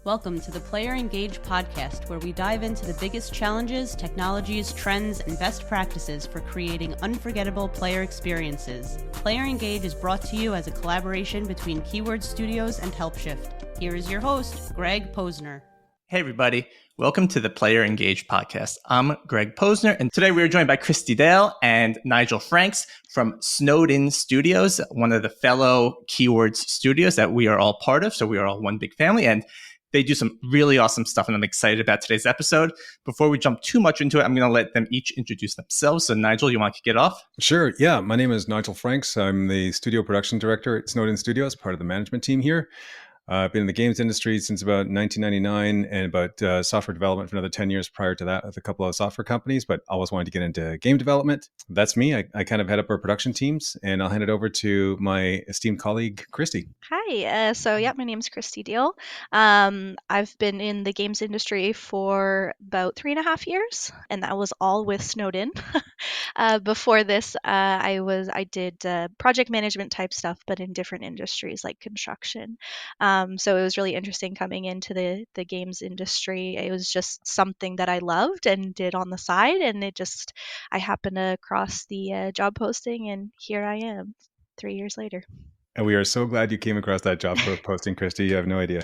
Welcome to the Player Engage podcast, where we dive into the biggest challenges, technologies, trends, and best practices for creating unforgettable player experiences. Player Engage is brought to you as a collaboration between Keyword Studios and HelpShift. Here is your host, Greg Posner. Hey, everybody. Welcome to the Player Engage podcast. I'm Greg Posner, and today we are joined by Kristie Dale and Nigel Franks from Snowden Studios, one of the fellow Keywords studios that we are all part of. So we are all one big family, and they do some really awesome stuff, and I'm excited about today's episode. Before we jump too much into it, I'm going to let them each introduce themselves. So Nigel, you want to kick it off? Sure. Yeah. My name is Nigel Franks. I'm the studio production director at Snowden Studios, part of the management team here. I've been in the games industry since about 1999 and about software development for another 10 years prior to that with a couple of software companies, but always wanted to get into game development. That's me. I kind of head up our production teams, and I'll hand it over to my esteemed colleague, Kristie. Hi. My name's Kristie Dale. I've been in the games industry for about 3.5 years, and that was all with Snowden. Before this, I did project management type stuff, but in different industries like construction. So it was really interesting coming into the games industry. It was just something that I loved and did on the side, and I happened to cross the job posting, and here I am 3 years later. And we are so glad you came across that job posting, Kristie. You have no idea.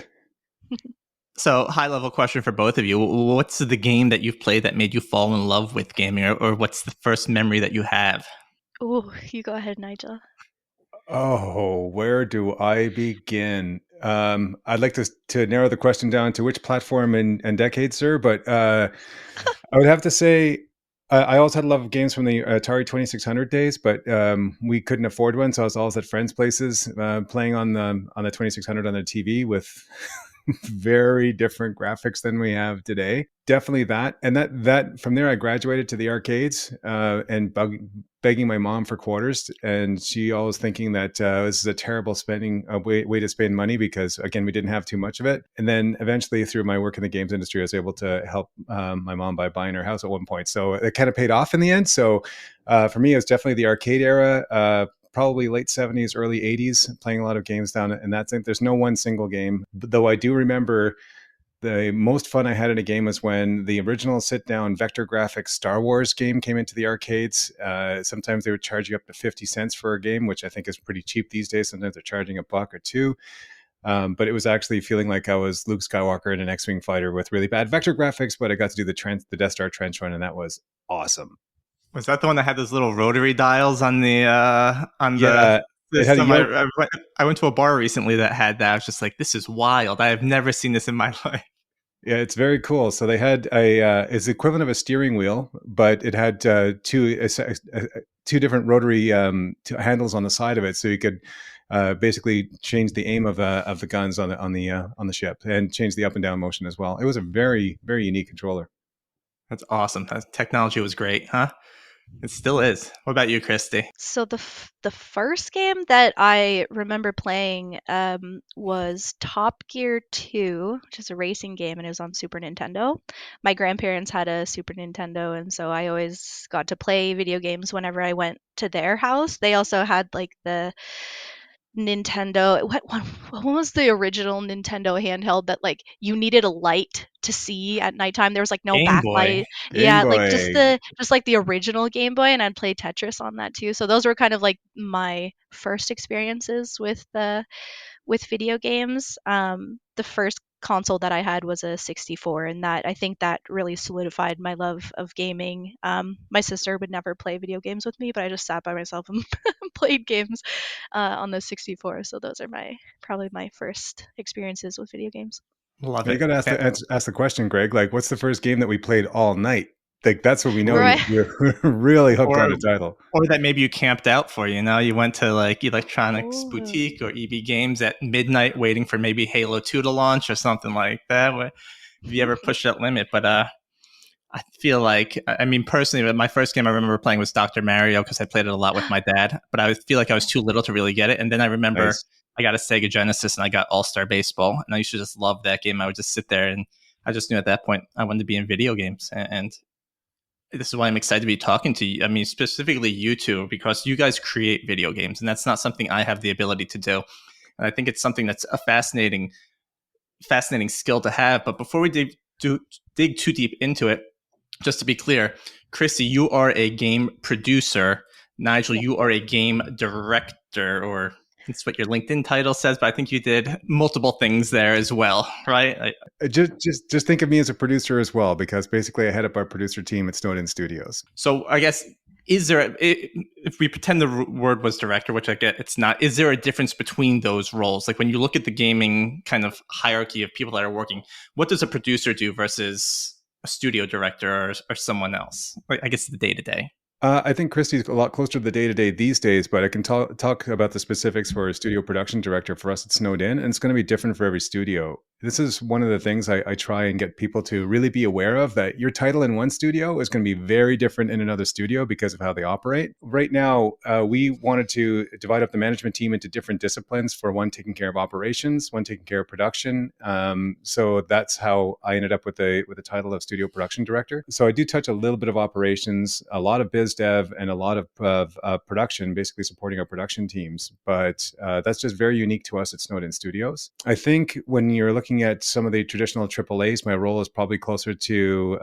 So, high-level question for both of you. What's the game that you've played that made you fall in love with gaming, or what's the first memory that you have? Oh, you go ahead, Nigel. Oh, where do I begin? I'd like to narrow the question down to which platform and decade, sir. But I would have to say I always had a love of games from the Atari 2600 days, but we couldn't afford one, so I was always at friends' places playing on the 2600 on the TV with very different graphics than we have today. Definitely that. And that from there, I graduated to the arcades and begging my mom for quarters. And she always thinking that this is a terrible way to spend money because, again, we didn't have too much of it. And then eventually through my work in the games industry, I was able to help my mom by buying her house at one point. So it kind of paid off in the end. So for me, it was definitely the arcade era. Probably late 70s, early 80s, playing a lot of games down in that sense. There's no one single game, though I do remember the most fun I had in a game was when the original sit-down vector graphics Star Wars game came into the arcades. Sometimes they would charge you up to 50 cents for a game, which I think is pretty cheap these days. Sometimes they're charging $1 or $2. But it was actually feeling like I was Luke Skywalker in an X-Wing fighter with really bad vector graphics, but I got to do the Death Star trench run, and that was awesome. Was that the one that had those little rotary dials on the Yeah. I went to a bar recently that had that. I was just like, this is wild. I have never seen this in my life. Yeah, it's very cool. So they had it's the equivalent of a steering wheel, but it had two different rotary handles on the side of it, so you could basically change the aim of the guns on the ship and change the up and down motion as well. It was a very, very unique controller. That's awesome. That technology was great, huh? It still is. What about you, Kristie? So the first game that I remember playing was Top Gear 2, which is a racing game, and it was on Super Nintendo. My grandparents had a Super Nintendo, and so I always got to play video games whenever I went to their house. They also had like the Nintendo. What was the original Nintendo handheld that like you needed a light to see at nighttime? There was like no Game Boy. backlight. Game Boy. Like just like the original Game Boy, and I'd play Tetris on that too. So those were kind of like my first experiences with video games. The first console that I had was a 64, and I think that really solidified my love of gaming. My sister would never play video games with me, but I just sat by myself and played games on the 64. So those are probably my first experiences with video games. Love it. You got to ask the question, Greg. Like, what's the first game that we played all night? Like, that's what we know. Right. You're really hooked on a title. Or that maybe you camped out for, you went to like Electronics Boutique or EB Games at midnight waiting for maybe Halo 2 to launch or something like that. Have you ever pushed that limit? But I feel like, personally, my first game I remember playing was Dr. Mario because I played it a lot with my dad. But I feel like I was too little to really get it. And then I remember I got a Sega Genesis and I got All-Star Baseball. And I used to just love that game. I would just sit there and I just knew at that point I wanted to be in video games. And this is why I'm excited to be talking to you. Specifically you two, because you guys create video games, and that's not something I have the ability to do. And I think it's something that's a fascinating fascinating skill to have. But before we dig too deep into it, just to be clear, Christi, you are a game producer. Nigel, you are a game director, or that's what your LinkedIn title says, but I think you did multiple things there as well, right? Just think of me as a producer as well, because basically I head up our producer team at Snowden Studios. So I guess, if we pretend the word was director, which I get it's not, is there a difference between those roles? Like when you look at the gaming kind of hierarchy of people that are working, what does a producer do versus a studio director or someone else? I guess the day-to-day. I think Christie's a lot closer to the day-to-day these days, but I can talk about the specifics for a studio production director for us at Snowden, and it's going to be different for every studio. This is one of the things I try and get people to really be aware of, that your title in one studio is going to be very different in another studio because of how they operate. Right now, we wanted to divide up the management team into different disciplines, for one taking care of operations, one taking care of production. So that's how I ended up with the title of studio production director. So I do touch a little bit of operations, a lot of biz dev, and a lot of production, basically supporting our production teams. But that's just very unique to us at Snowden Studios. I think when you're looking at some of the traditional AAAs, my role is probably closer to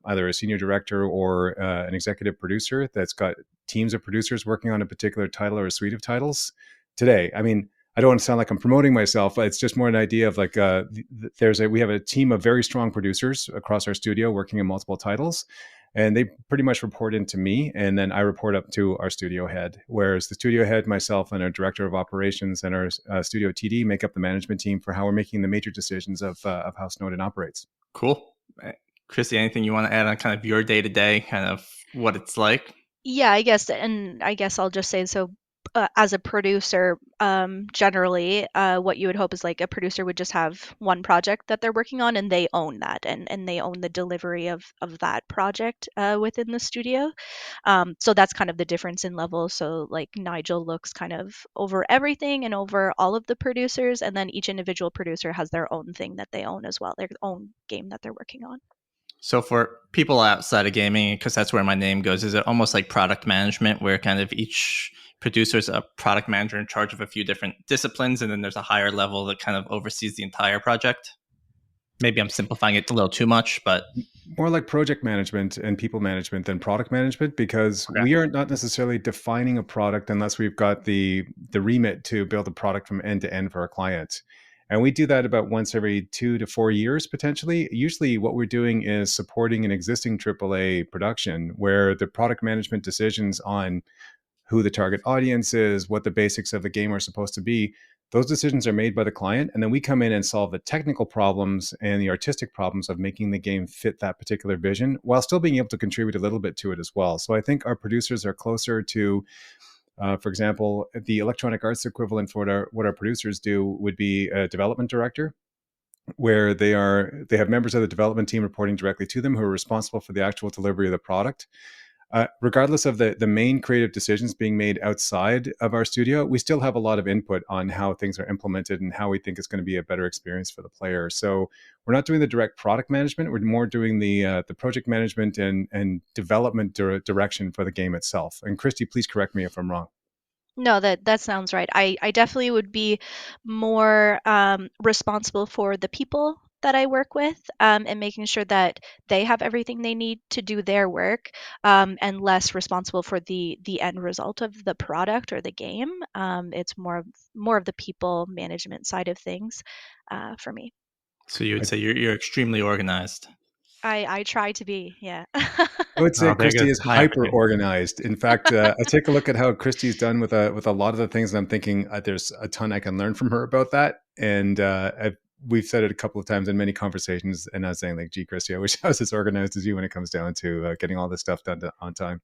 either a senior director or an executive producer that's got teams of producers working on a particular title or a suite of titles. Today, I mean, I don't want to sound like I'm promoting myself. It's just more an idea of like we have a team of very strong producers across our studio working on multiple titles, and they pretty much report into me, and then I report up to our studio head. Whereas the studio head, myself, and our director of operations and our studio TD make up the management team for how we're making the major decisions of how Snowden operates. Cool. Christi, anything you want to add on kind of your day-to-day, kind of what it's like? Yeah, I guess I'll just say so. As a producer, generally, what you would hope is like a producer would just have one project that they're working on, and they own that, and they own the delivery of that project within the studio. So that's kind of the difference in level. So like Nigel looks kind of over everything and over all of the producers, and then each individual producer has their own thing that they own as well, their own game that they're working on. So for people outside of gaming, because that's where my name goes, is it almost like product management, where kind of each producer is a product manager in charge of a few different disciplines, and then there's a higher level that kind of oversees the entire project? Maybe I'm simplifying it a little too much, but more like project management and people management than product management, because we are not necessarily defining a product unless we've got the remit to build a product from end to end for our clients. And we do that about once every 2 to 4 years, potentially. Usually what we're doing is supporting an existing AAA production where the product management decisions on who the target audience is, what the basics of the game are supposed to be, those decisions are made by the client. And then we come in and solve the technical problems and the artistic problems of making the game fit that particular vision, while still being able to contribute a little bit to it as well. So I think our producers are closer to, for example, the electronic arts equivalent for what our producers do would be a development director, where they have members of the development team reporting directly to them who are responsible for the actual delivery of the product. Regardless of the main creative decisions being made outside of our studio, we still have a lot of input on how things are implemented and how we think it's going to be a better experience for the player. So we're not doing the direct product management. We're more doing the project management and development direction for the game itself. And Christi, please correct me if I'm wrong. No, that sounds right. I definitely would be more responsible for the people that I work with, and making sure that they have everything they need to do their work, and less responsible for the end result of the product or the game. It's more of the people management side of things for me. So you would say you're extremely organized. I try to be, yeah. I would say Christi is hyper organized. In fact, I take a look at how Christi's done with a lot of the things, and I'm thinking there's a ton I can learn from her about that. And we've said it a couple of times in many conversations, and I was saying like, gee, Christi, I wish I was as organized as you when it comes down to getting all this stuff done on time.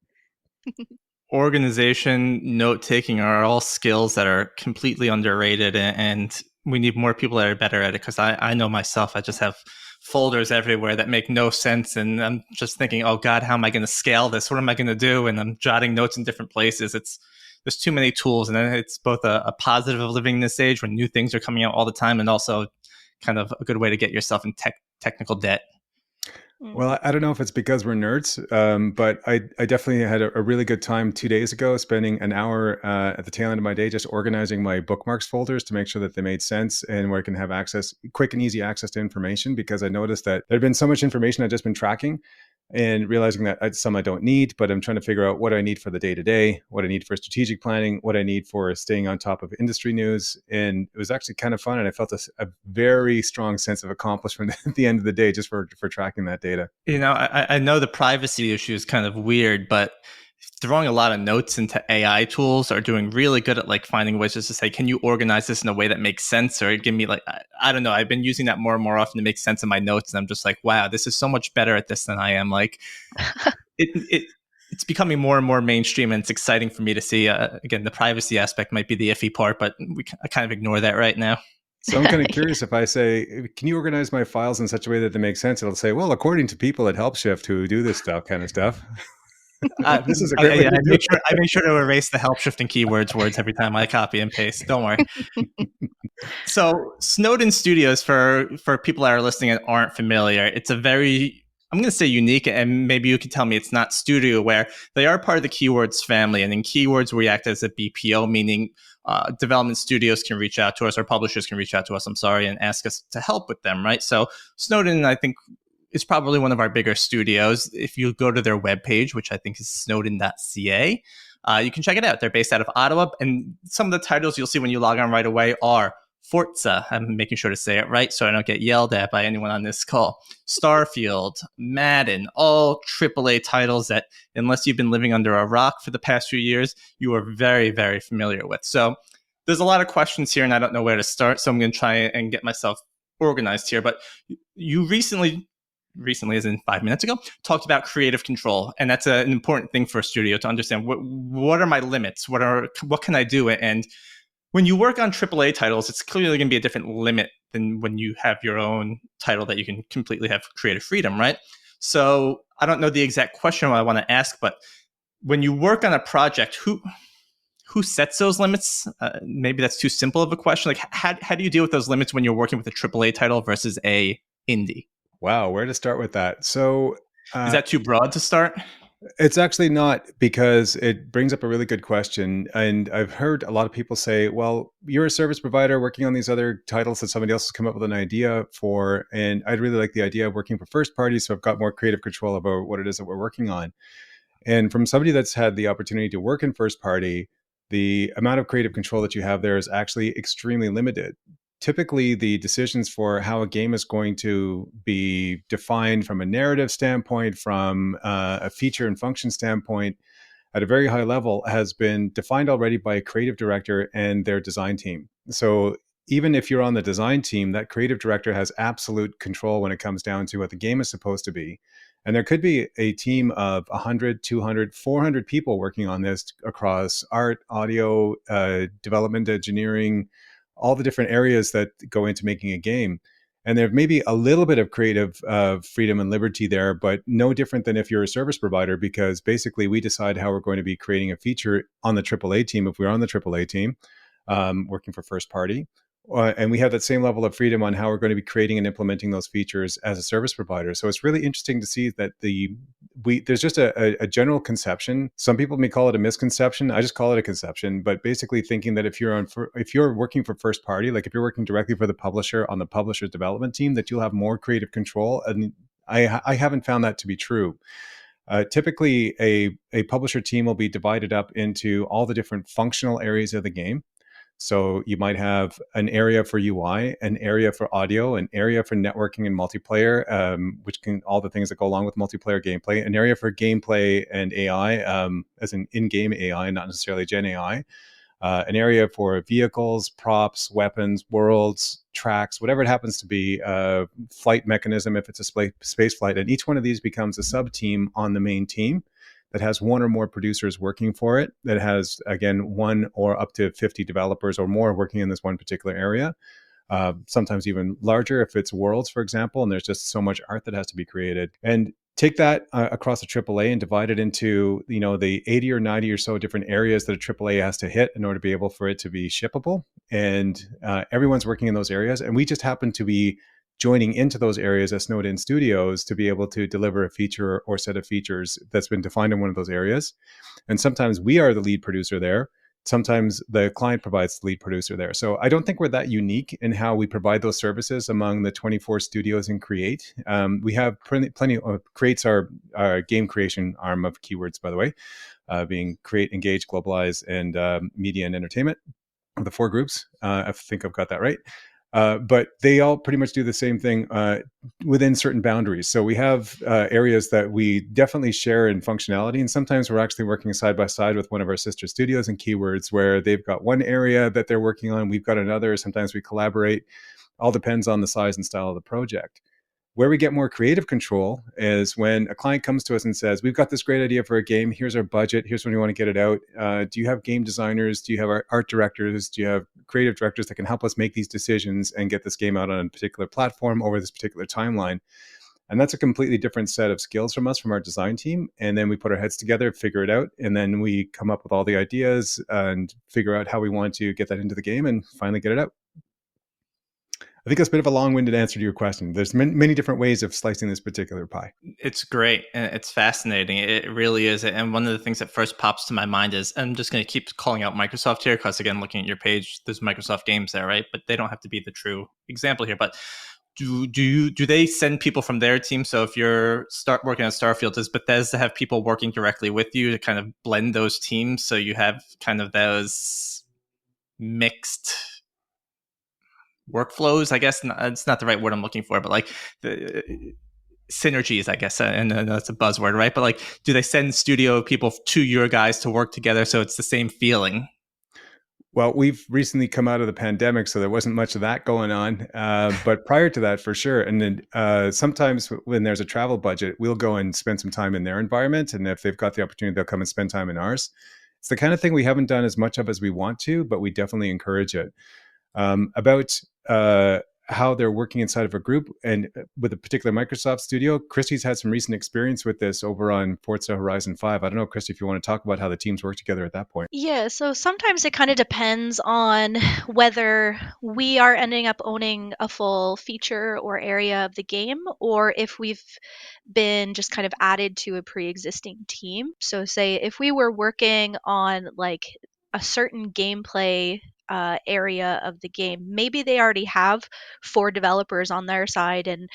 Organization, note-taking are all skills that are completely underrated, and we need more people that are better at it, because I know myself, I just have folders everywhere that make no sense, and I'm just thinking, oh God, how am I going to scale this? What am I going to do? And I'm jotting notes in different places. There's too many tools, and it's both a positive of living in this age when new things are coming out all the time, and also kind of a good way to get yourself in technical debt. Well, I don't know if it's because we're nerds, but I definitely had a really good time 2 days ago, spending an hour at the tail end of my day just organizing my bookmarks folders to make sure that they made sense and where I can have access, quick and easy access to information, because I noticed that there had been so much information I'd just been tracking and realizing that some I don't need, but I'm trying to figure out what I need for the day to day, what I need for strategic planning, what I need for staying on top of industry news. And it was actually kind of fun. And I felt a very strong sense of accomplishment at the end of the day just for tracking that data. I know the privacy issue is kind of weird, but throwing a lot of notes into AI tools are doing really good at like finding ways just to say, can you organize this in a way that makes sense? Or give me like, I don't know. I've been using that more and more often to make sense of my notes. And I'm just like, wow, this is so much better at this than I am. Like it's becoming more and more mainstream, and it's exciting for me to see. Again, the privacy aspect might be the iffy part, but I kind of ignore that right now. So I'm kind of curious if I say, can you organize my files in such a way that they make sense? It'll say, well, according to people at HelpShift who do this stuff, kind of stuff. This is a great way to do it. I make sure to erase the help shift and keywords words every time I copy and paste. Don't worry. So Snowden Studios, for people that are listening and aren't familiar, it's a very, I'm going to say unique, and maybe you can tell me it's not studio, where they are part of the Keywords family. And in Keywords, we act as a BPO, meaning development studios can reach out to us, or publishers can reach out to us, and ask us to help with them, right? So Snowden, I think, is probably one of our bigger studios. If you go to their webpage, which I think is snowden.ca, you can check it out. They're based out of Ottawa, and some of the titles you'll see when you log on right away are Forza. I'm making sure to say it right so I don't get yelled at by anyone on this call. Starfield, Madden, all AAA titles that, unless you've been living under a rock for the past few years, you are very, very familiar with. So there's a lot of questions here, and I don't know where to start, so I'm going to try and get myself organized here. But you recently as in 5 minutes ago, talked about creative control. And that's an important thing for a studio to understand. What are my limits? What can I do? And when you work on AAA titles, it's clearly going to be a different limit than when you have your own title that you can completely have creative freedom, right? So I don't know the exact question I want to ask, but when you work on a project, who sets those limits? Maybe that's too simple of a question. Like, how do you deal with those limits when you're working with a AAA title versus a indie? Wow, where to start with that? So is that too broad to start? It's actually not, because it brings up a really good question. And I've heard a lot of people say, well, you're a service provider working on these other titles that somebody else has come up with an idea for. And I'd really like the idea of working for first party, so I've got more creative control about what it is that we're working on. And from somebody that's had the opportunity to work in first party, the amount of creative control that you have there is actually extremely limited. Typically, the decisions for how a game is going to be defined from a narrative standpoint, from a feature and function standpoint, at a very high level, has been defined already by a creative director and their design team. So even if you're on the design team, that creative director has absolute control when it comes down to what the game is supposed to be. And there could be a team of 100, 200, 400 people working on this across art, audio, development, engineering, all the different areas that go into making a game. And there may be a little bit of creative freedom and liberty there, but no different than if you're a service provider, because basically we decide how we're going to be creating a feature on the AAA team, if we're on the AAA team, working for first party. And we have that same level of freedom on how we're going to be creating and implementing those features as a service provider. So it's really interesting to see that there's just a general conception. Some people may call it a misconception. I just call it a conception. But basically thinking that if you're working for first party, like if you're working directly for the publisher on the publisher's development team, that you'll have more creative control. And I haven't found that to be true. Typically, a publisher team will be divided up into all the different functional areas of the game. So you might have an area for UI, an area for audio, an area for networking and multiplayer, which can all the things that go along with multiplayer gameplay, an area for gameplay and AI, as an in-game AI, not necessarily Gen AI, an area for vehicles, props, weapons, worlds, tracks, whatever it happens to be, flight mechanism if it's a space flight. And each one of these becomes a sub-team on the main team that has one or more producers working for it, that has, again, one or up to 50 developers or more working in this one particular area. Sometimes even larger if it's worlds, for example, and there's just so much art that has to be created. And take that across a AAA and divide it into, the 80 or 90 or so different areas that a AAA has to hit in order to be able for it to be shippable. And everyone's working in those areas. And we just happen to be joining into those areas as Snowden Studios to be able to deliver a feature or set of features that's been defined in one of those areas. And sometimes we are the lead producer there. Sometimes the client provides the lead producer there. So I don't think we're that unique in how we provide those services among the 24 studios in Create. We have plenty of Create's our game creation arm of Keywords, by the way, being Create, Engage, Globalize, and Media and Entertainment, the 4 groups. I think I've got that right. But they all pretty much do the same thing within certain boundaries. So we have areas that we definitely share in functionality. And sometimes we're actually working side by side with one of our sister studios in Keywords, where they've got one area that they're working on, we've got another. Sometimes we collaborate. All depends on the size and style of the project. Where we get more creative control is when a client comes to us and says, we've got this great idea for a game. Here's our budget. Here's when we want to get it out. Do you have game designers? Do you have art directors? Do you have creative directors that can help us make these decisions and get this game out on a particular platform over this particular timeline? And that's a completely different set of skills from us, from our design team. And then we put our heads together, figure it out, and then we come up with all the ideas and figure out how we want to get that into the game and finally get it out. I think that's a bit of a long-winded answer to your question. There's many different ways of slicing this particular pie. It's great and it's fascinating. It really is. And one of the things that first pops to my mind is, I'm just going to keep calling out Microsoft here because, again, looking at your page, there's Microsoft games there, right? But they don't have to be the true example here. But do they send people from their team? So if you're start working on Starfield, does Bethesda have people working directly with you to kind of blend those teams so you have kind of those mixed workflows? I guess it's not the right word I'm looking for, but like the synergies, I guess, and that's a buzzword, right? But like, do they send studio people to your guys to work together so it's the same feeling? Well, we've recently come out of the pandemic, so there wasn't much of that going on. But prior to that, for sure. And then sometimes when there's a travel budget, we'll go and spend some time in their environment. And if they've got the opportunity, they'll come and spend time in ours. It's the kind of thing we haven't done as much of as we want to, but we definitely encourage it. About how they're working inside of a group and with a particular Microsoft studio, Christie's had some recent experience with this over on Forza Horizon 5. I don't know, Christie, if you want to talk about how the teams work together at that point. Yeah, so sometimes it kind of depends on whether we are ending up owning a full feature or area of the game, or if we've been just kind of added to a pre-existing team. So say if we were working on like a certain gameplay area of the game, maybe they already have 4 developers on their side, and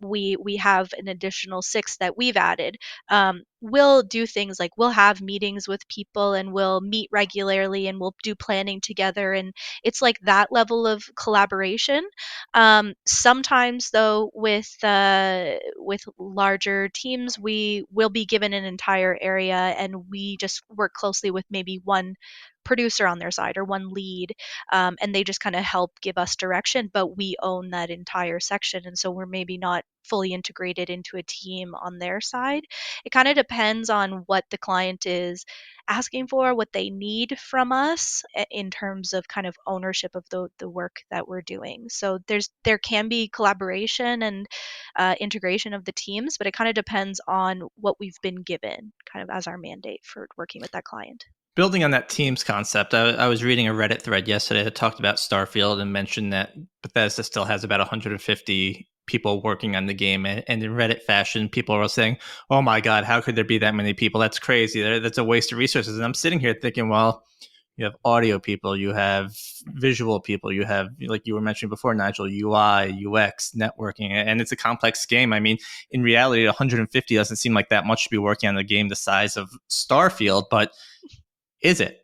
we have an additional 6 that we've added. We'll do things like we'll have meetings with people and we'll meet regularly and we'll do planning together, and it's like that level of collaboration. Sometimes though with larger teams, we will be given an entire area and we just work closely with maybe one producer on their side or one lead, and they just kind of help give us direction, but we own that entire section, and so we're maybe not fully integrated into a team on their side. It kind of depends on what the client is asking for, what they need from us in terms of kind of ownership of the work that we're doing. So there can be collaboration and integration of the teams, but it kind of depends on what we've been given kind of as our mandate for working with that client. Building on that teams concept, I was reading a Reddit thread yesterday that talked about Starfield and mentioned that Bethesda still has about 150 people working on the game. And in Reddit fashion, people are saying, oh my God, how could there be that many people? That's crazy. That's a waste of resources. And I'm sitting here thinking, well, you have audio people, you have visual people, you have, like you were mentioning before, Nigel, UI, UX, networking, and it's a complex game. I mean, in reality, 150 doesn't seem like that much to be working on a game the size of Starfield, but is it?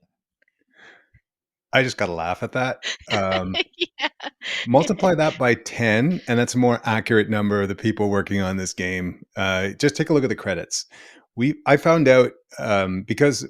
I just got to laugh at that. Yeah. Multiply that by 10, and that's a more accurate number of the people working on this game. Just take a look at the credits. I found out because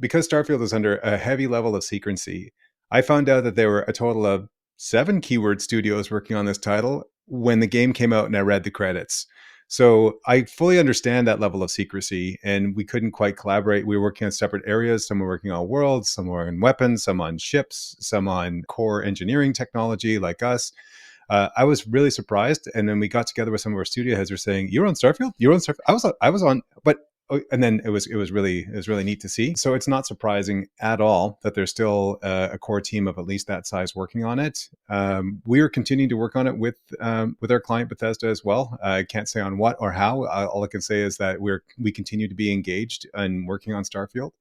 Starfield is under a heavy level of secrecy, I found out that there were a total of 7 keyword studios working on this title when the game came out and I read the credits. So I fully understand that level of secrecy, and we couldn't quite collaborate. We were working on separate areas. Some were working on worlds, some were on weapons, some on ships, some on core engineering technology like us. I was really surprised. And then we got together with some of our studio heads who were saying, you're on Starfield? You're on Starfield? I was on, but and then it was really neat to see. So it's not surprising at all that there's still a core team of at least that size working on it. We are continuing to work on it with our client Bethesda as well. I can't say on what or how. All I can say is that we continue to be engaged and working on Starfield.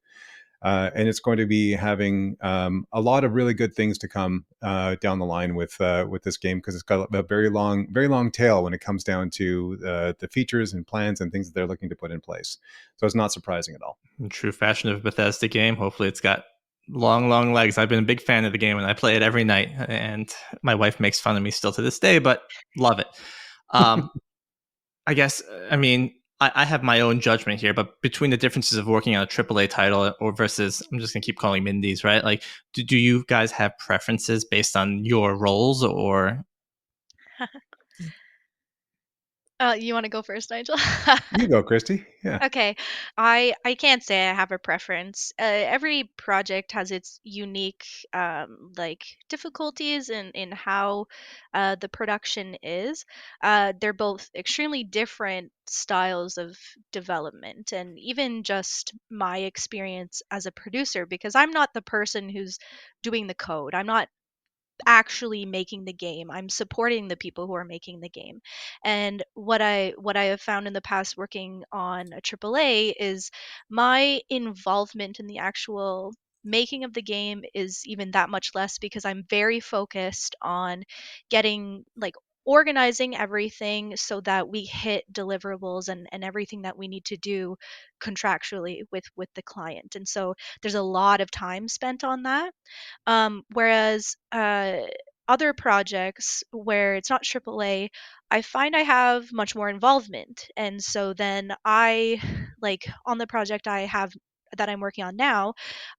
And it's going to be having a lot of really good things to come down the line with this game, because it's got a very long tail when it comes down to the features and plans and things that they're looking to put in place. So it's not surprising at all. In true fashion of a Bethesda game, hopefully it's got long legs. I've been a big fan of the game and I play it every night, and my wife makes fun of me still to this day, but love it. I guess, I mean, I have my own judgment here, but between the differences of working on a AAA title or versus, I'm just going to keep calling them indies, right? Like, do you guys have preferences based on your roles, or? You want to go first, Nigel? You go, Kristie. Yeah. Okay, I can't say I have a preference. Every project has its unique like difficulties in how the production is. They're both extremely different styles of development, and even just my experience as a producer, because I'm not the person who's doing the code. I'm not actually making the game. I'm supporting the people who are making the game. And what I have found in the past working on a AAA is my involvement in the actual making of the game is even that much less, because I'm very focused on getting like organizing everything so that we hit deliverables and everything that we need to do contractually with the client. And so there's a lot of time spent on that. Whereas other projects where it's not AAA, I find I have much more involvement. And so then like on the project I have that I'm working on now,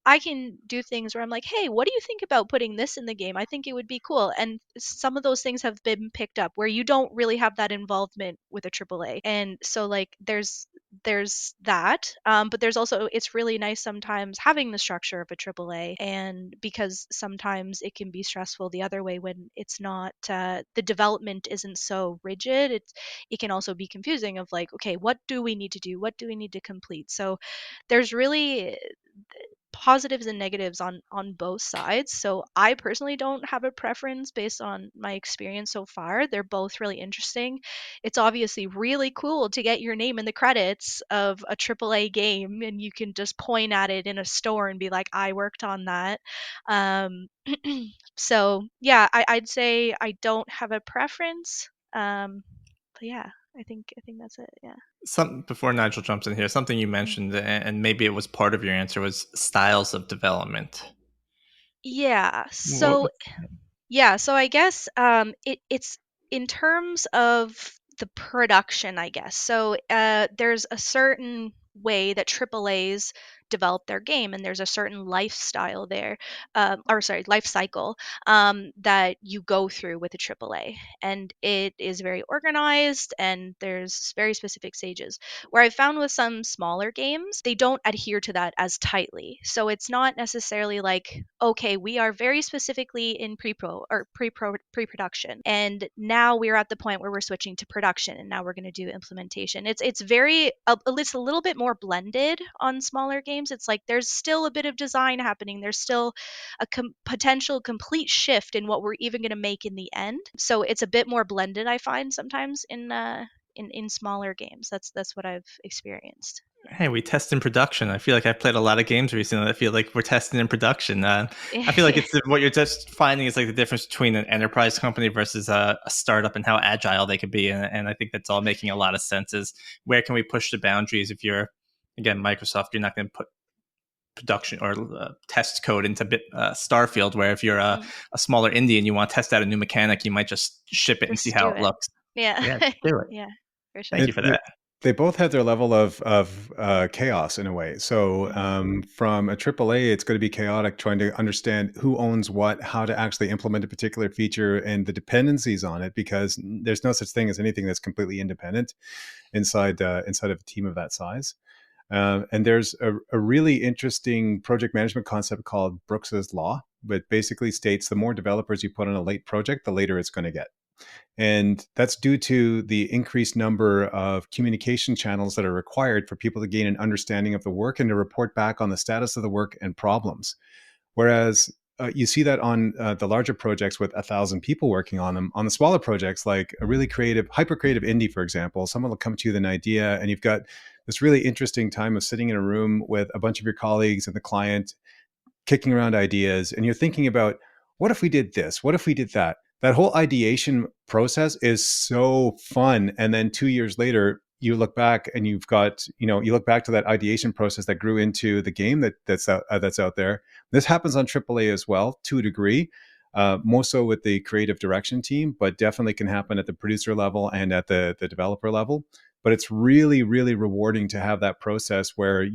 I can do things where I'm like, hey, what do you think about putting this in the game? I think it would be cool. And some of those things have been picked up where you don't really have that involvement with a AAA. And so like there's that, but there's also, it's really nice sometimes having the structure of a AAA, and because sometimes it can be stressful the other way when it's not the development isn't so rigid. It can also be confusing of like, okay, what do we need to do, what do we need to complete? So there's really positives and negatives on both sides. So I personally don't have a preference based on my experience so far. They're both really interesting. It's obviously really cool to get your name in the credits of a AAA game, and you can just point at it in a store and be like, I worked on that. Um, so yeah, I'd say I don't have a preference. But yeah, I think that's it. Yeah. Before Nigel jumps in here, something you mentioned, and maybe it was part of your answer, was styles of development. Yeah. What, So yeah, so I guess it's in terms of the production, I guess. So there's a certain way that AAAs develop their game, and there's a certain lifestyle there, or sorry, life cycle that you go through with a AAA, and it is very organized, and there's very specific stages. Where I found with some smaller games, they don't adhere to that as tightly. So it's not necessarily like, okay, we are very specifically in pre-pro or pre-production, and now we're at the point where we're switching to production, and now we're going to do implementation. It's very it's a little bit more blended on smaller games. It's like there's still a bit of design happening. There's still a potential complete shift in what we're even going to make in the end. So it's a bit more blended, I find, sometimes in smaller games. That's what I've experienced. Hey, we test in production. I feel like I've played a lot of games recently. I feel like we're testing in production. I feel like Yeah. it's what you're just finding is like the difference between an enterprise company versus a startup and how agile they could be. And I think that's all making a lot of sense. Is where can we push the boundaries? If you're, again, Microsoft, you're not going to put production or test code into Starfield, where if you're a smaller indie and you want to test out a new mechanic, you might just ship it and see Just how do it it. looks. Yeah. Yeah, do it. Yeah, for sure. Thank you for that. They both have their level of chaos in a way. So from a AAA, it's going to be chaotic trying to understand who owns what, how to actually implement a particular feature, and the dependencies on it, because there's no such thing as anything that's completely independent inside of a team of that size. And there's a really interesting project management concept called Brooks's Law, that basically states the more developers you put on a late project, the later it's going to get. And that's due to the increased number of communication channels that are required for people to gain an understanding of the work and to report back on the status of the work and problems. Whereas you see that on the larger projects with 1,000 people working on them. On the smaller projects, like a really creative, hyper creative indie, for example, someone will come to you with an idea and you've got this really interesting time of sitting in a room with a bunch of your colleagues and the client, kicking around ideas, and you're thinking about, what if we did this? What if we did that? That whole ideation process is so fun. And then 2 years later, you look back and you've got, you look back to that ideation process that grew into the game that's out there. This happens on AAA as well, to a degree, more so with the creative direction team, but definitely can happen at the producer level and at the developer level. But it's really, really rewarding to have that process where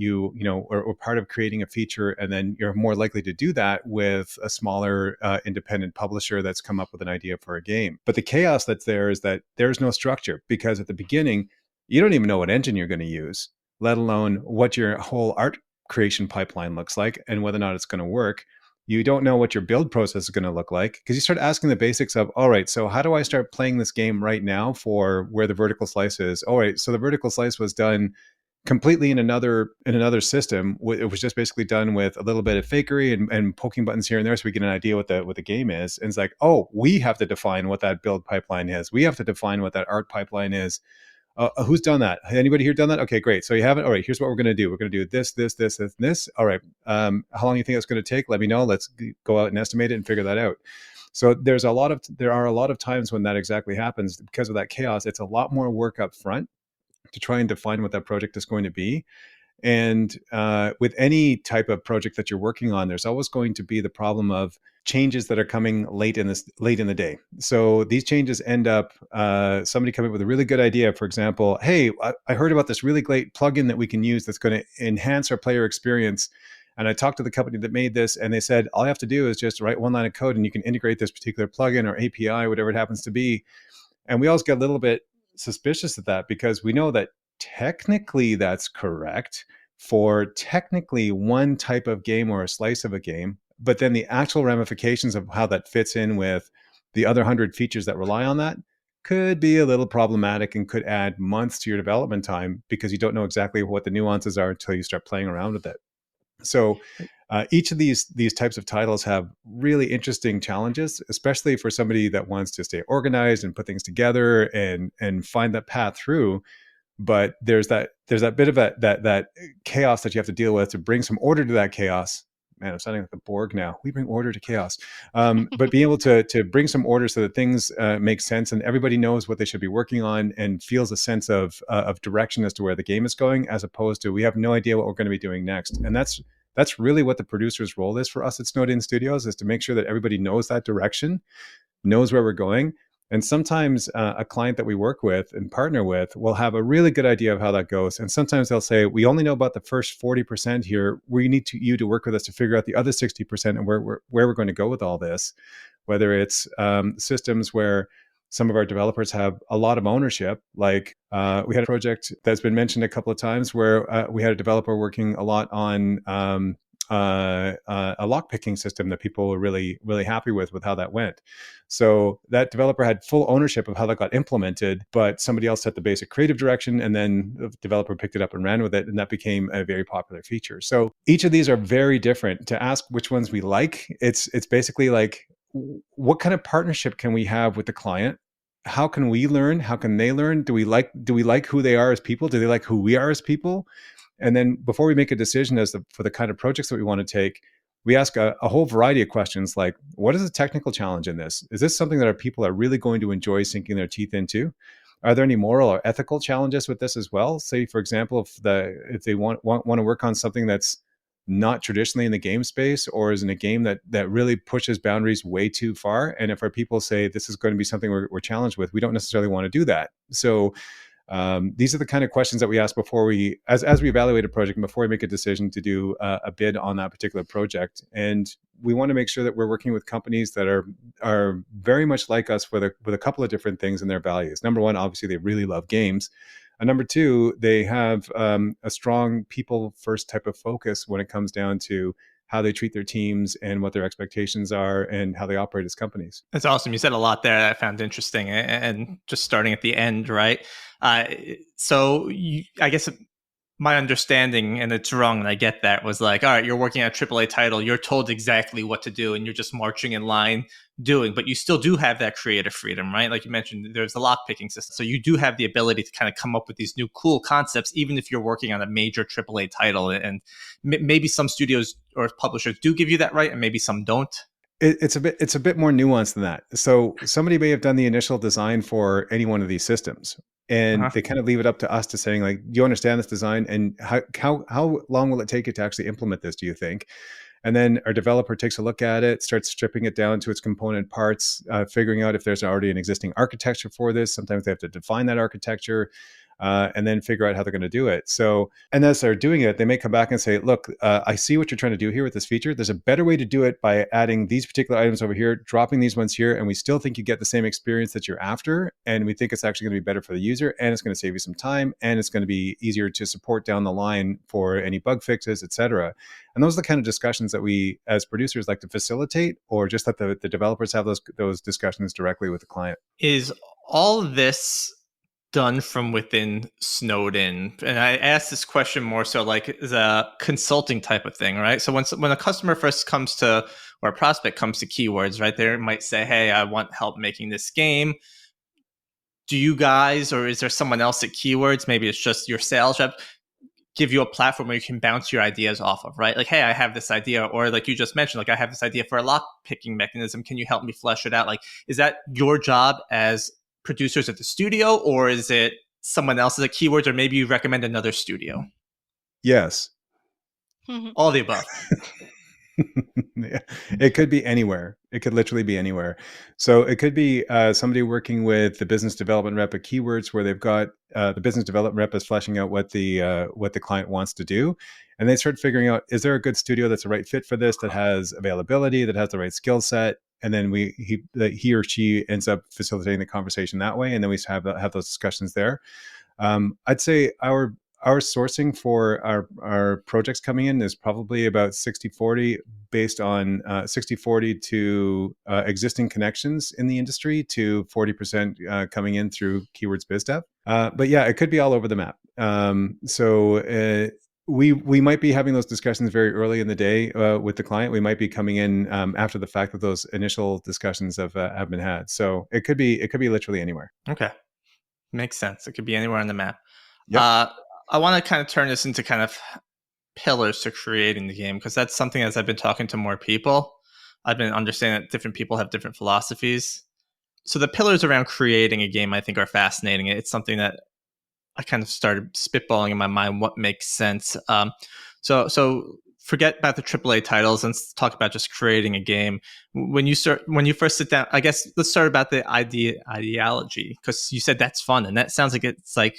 or part of creating a feature, and then you're more likely to do that with a smaller independent publisher that's come up with an idea for a game. But the chaos that's there is that there's no structure, because at the beginning, you don't even know what engine you're going to use, let alone what your whole art creation pipeline looks like and whether or not it's going to work. You don't know what your build process is going to look like, because you start asking the basics of, all right, so how do I start playing this game right now for where the vertical slice is? All right, so the vertical slice was done completely in another system. It was just basically done with a little bit of fakery and poking buttons here and there, so we get an idea what the game is. And it's like, oh, we have to define what that build pipeline is. We have to define what that art pipeline is. Who's done that? Anybody here done that? Okay, great. So you haven't? All right, here's what we're going to do. We're going to do this, this, this, and this. All right. How long do you think it's going to take? Let me know. Let's go out and estimate it and figure that out. So there are a lot of times when that exactly happens. Because of that chaos, it's a lot more work up front to try and define what that project is going to be. And with any type of project that you're working on, there's always going to be the problem of changes that are coming late in the day. So these changes end up somebody coming up with a really good idea. For example, hey, I heard about this really great plugin that we can use that's going to enhance our player experience. And I talked to the company that made this, and they said, all you have to do is just write one line of code and you can integrate this particular plugin or API, whatever it happens to be. And we always get a little bit suspicious of that, because we know that technically that's correct for technically one type of game or a slice of a game, but then the actual ramifications of how that fits in with the other 100 features that rely on that could be a little problematic and could add months to your development time, because you don't know exactly what the nuances are until you start playing around with it. So each of these types of titles have really interesting challenges, especially for somebody that wants to stay organized and put things together and find that path through. But there's that bit of that chaos that you have to deal with to bring some order to that chaos. Man, I'm sounding like the Borg now. We bring order to chaos. But being able to bring some order so that things make sense and everybody knows what they should be working on and feels a sense of direction as to where the game is going, as opposed to we have no idea what we're going to be doing next. And that's really what the producer's role is for us at Snowden Studios, is to make sure that everybody knows that direction, knows where we're going. And sometimes a client that we work with and partner with will have a really good idea of how that goes. And sometimes they'll say, we only know about the first 40% here. We need you to work with us to figure out the other 60% and where we're going to go with all this. Whether it's systems where some of our developers have a lot of ownership. Like we had a project that's been mentioned a couple of times where we had a developer working a lot on a lockpicking system that people were really, really happy with how that went. So that developer had full ownership of how that got implemented, but somebody else set the basic creative direction, and then the developer picked it up and ran with it, and that became a very popular feature. So each of these are very different. To ask which ones we like, it's basically like, what kind of partnership can we have with the client? How can we learn? How can they learn? Do we like who they are as people? Do they like who we are as people? And then before we make a decision for the kind of projects that we want to take, we ask a whole variety of questions like, what is the technical challenge in this? Is this something that our people are really going to enjoy sinking their teeth into? Are there any moral or ethical challenges with this as well? Say, for example, if they want to work on something that's not traditionally in the game space, or is in a game that really pushes boundaries way too far. And if our people say this is going to be something we're challenged with, we don't necessarily want to do that. So these are the kind of questions that we ask before we, as we evaluate a project and before we make a decision to do a bid on that particular project. And we want to make sure that we're working with companies that are very much like us with a couple of different things in their values. Number one, obviously, they really love games. And number two, they have a strong people first type of focus when it comes down to how they treat their teams and what their expectations are and how they operate as companies. That's awesome. You said a lot there that I found interesting, and just starting at the end, right? I guess my understanding, and it's wrong, and I get that, was like, all right, you're working on a AAA title, you're told exactly what to do, and you're just marching in line doing, but you still do have that creative freedom, right? Like you mentioned, there's a lock picking system. So you do have the ability to kind of come up with these new cool concepts, even if you're working on a major AAA title. And maybe some studios or publishers do give you that right, and maybe some don't. It's a bit more nuanced than that. So somebody may have done the initial design for any one of these systems, and they kind of leave it up to us to saying, like, do you understand this design, and how long will it take you to actually implement this, do you think? And then our developer takes a look at it, starts stripping it down to its component parts, figuring out if there's already an existing architecture for this. Sometimes they have to define that architecture. And then figure out how they're going to do it. So, and as they're doing it, they may come back and say, look, I see what you're trying to do here with this feature. There's a better way to do it by adding these particular items over here, dropping these ones here, and we still think you get the same experience that you're after. And we think it's actually going to be better for the user, and it's going to save you some time, and it's going to be easier to support down the line for any bug fixes, et cetera. And those are the kind of discussions that we, as producers, like to facilitate, or just let the developers have those discussions directly with the client. Is all this done from within Snowden? And I asked this question more so like the consulting type of thing, right? So when a customer first comes to, or a prospect comes to Keywords, right, they might say, hey, I want help making this game. Do you guys, or is there someone else at Keywords, maybe it's just your sales rep, give you a platform where you can bounce your ideas off of, right? Like, hey, I have this idea, or like you just mentioned, like I have this idea for a lock picking mechanism. Can you help me flesh it out? Like, is that your job as producers at the studio, or is it someone else's at Keywords, or maybe you recommend another studio? Yes. All the above. Yeah. It could be anywhere. It could literally be anywhere. So it could be somebody working with the business development rep at Keywords, where they've got the business development rep is fleshing out what the client wants to do, and they start figuring out, is there a good studio that's the right fit for this, that has availability, that has the right skill set, and then he or she ends up facilitating the conversation that way, and then we have those discussions there. I'd say our sourcing for our projects coming in is probably about 60-40, based on 60-40 to existing connections in the industry, to 40% coming in through Keywords BizDev. But yeah, it could be all over the map. We might be having those discussions very early in the day with the client. We might be coming in after the fact that those initial discussions have been had. So it could be literally anywhere. Okay, makes sense. It could be anywhere on the map. Yep. I want to kind of turn this into kind of pillars to creating the game, because that's something, as I've been talking to more people, I've been understanding that different people have different philosophies. So the pillars around creating a game, I think, are fascinating. It's something that I kind of started spitballing in my mind what makes sense. So forget about the AAA titles and let's talk about just creating a game. When you first sit down, I guess let's start about the ideology, because you said that's fun, and that sounds like it's like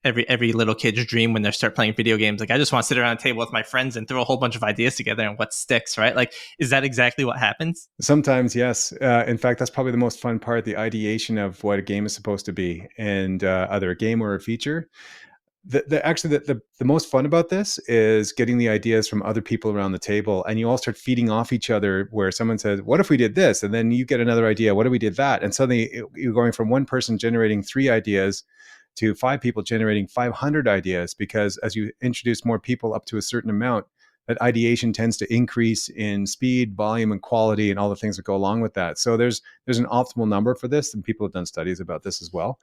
every little kid's dream when they start playing video games. Like, I just want to sit around a table with my friends and throw a whole bunch of ideas together and what sticks, right? Like, is that exactly what happens? Sometimes, yes. In fact, that's probably the most fun part, the ideation of what a game is supposed to be, and either a game or a feature. The most fun about this is getting the ideas from other people around the table, and you all start feeding off each other, where someone says, what if we did this? And then you get another idea. What if we did that? And suddenly you're going from one person generating 3 ideas to 5 people generating 500 ideas, because as you introduce more people up to a certain amount, that ideation tends to increase in speed, volume, and quality, and all the things that go along with that. So there's an optimal number for this, and people have done studies about this as well.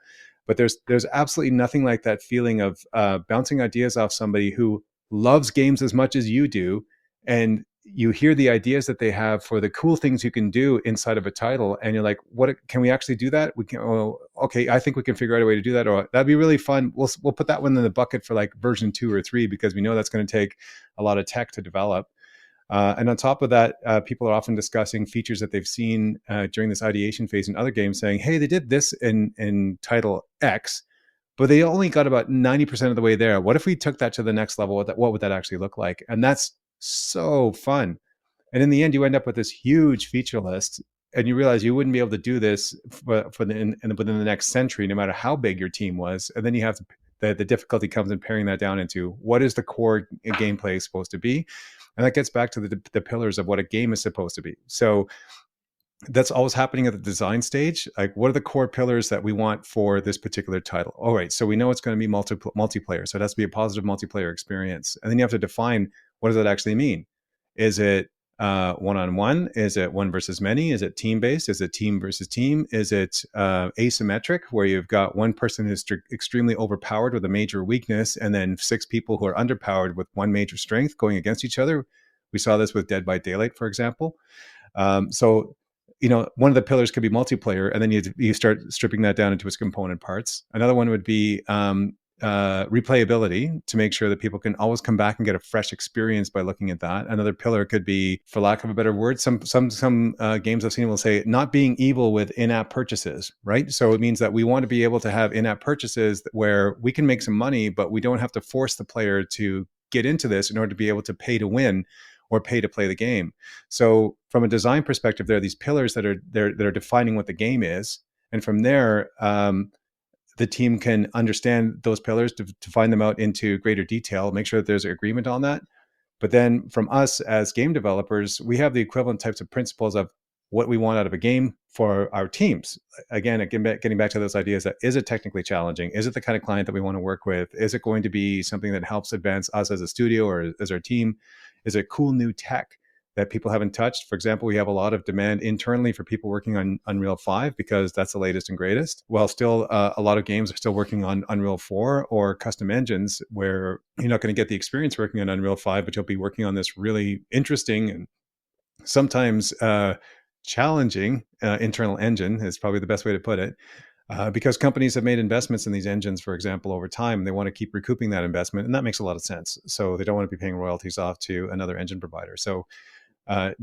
But there's absolutely nothing like that feeling of bouncing ideas off somebody who loves games as much as you do, and you hear the ideas that they have for the cool things you can do inside of a title, and you're like, what, can we actually do that? We can, oh, okay, I think we can figure out a way to do that, or that'd be really fun. We'll put that one in the bucket for like version 2 or 3, because we know that's going to take a lot of tech to develop. And on top of that, people are often discussing features that they've seen during this ideation phase in other games, saying, hey, they did this in title X, but they only got about 90% of the way there. What if we took that to the next level? What would that actually look like? And that's so fun. And in the end, you end up with this huge feature list, and you realize you wouldn't be able to do this within the next century, no matter how big your team was. And then you have the difficulty comes in paring that down into what is the core gameplay supposed to be. And that gets back to the pillars of what a game is supposed to be. So that's always happening at the design stage. Like, what are the core pillars that we want for this particular title? All right, so we know it's going to be multiplayer, so it has to be a positive multiplayer experience. And then you have to define, what does that actually mean? Is it one-on-one? Is it one versus many? Is it team-based? Is it team versus team? Is it asymmetric, where you've got one person who's extremely overpowered with a major weakness, and then 6 people who are underpowered with one major strength going against each other? We saw this with Dead by Daylight, for example. So, one of the pillars could be multiplayer, and then you start stripping that down into its component parts. Another one would be replayability, to make sure that people can always come back and get a fresh experience by looking at that. Another pillar could be, for lack of a better word, some games I've seen will say, not being evil with in-app purchases, right? So it means that we want to be able to have in-app purchases where we can make some money, but we don't have to force the player to get into this in order to be able to pay to win or pay to play the game. So from a design perspective, there are these pillars that are defining what the game is. And from there, the team can understand those pillars to find them out into greater detail, make sure that there's agreement on that. But then from us as game developers, we have the equivalent types of principles of what we want out of a game for our teams. Again, getting back to those ideas that, is it technically challenging? Is it the kind of client that we want to work with? Is it going to be something that helps advance us as a studio or as our team? Is it cool new tech that people haven't touched? For example, we have a lot of demand internally for people working on Unreal 5 because that's the latest and greatest. While still a lot of games are still working on Unreal 4 or custom engines, where you're not going to get the experience working on Unreal 5, but you'll be working on this really interesting and sometimes challenging internal engine, is probably the best way to put it. Because companies have made investments in these engines, for example, over time, and they want to keep recouping that investment. And that makes a lot of sense. So they don't want to be paying royalties off to another engine provider. So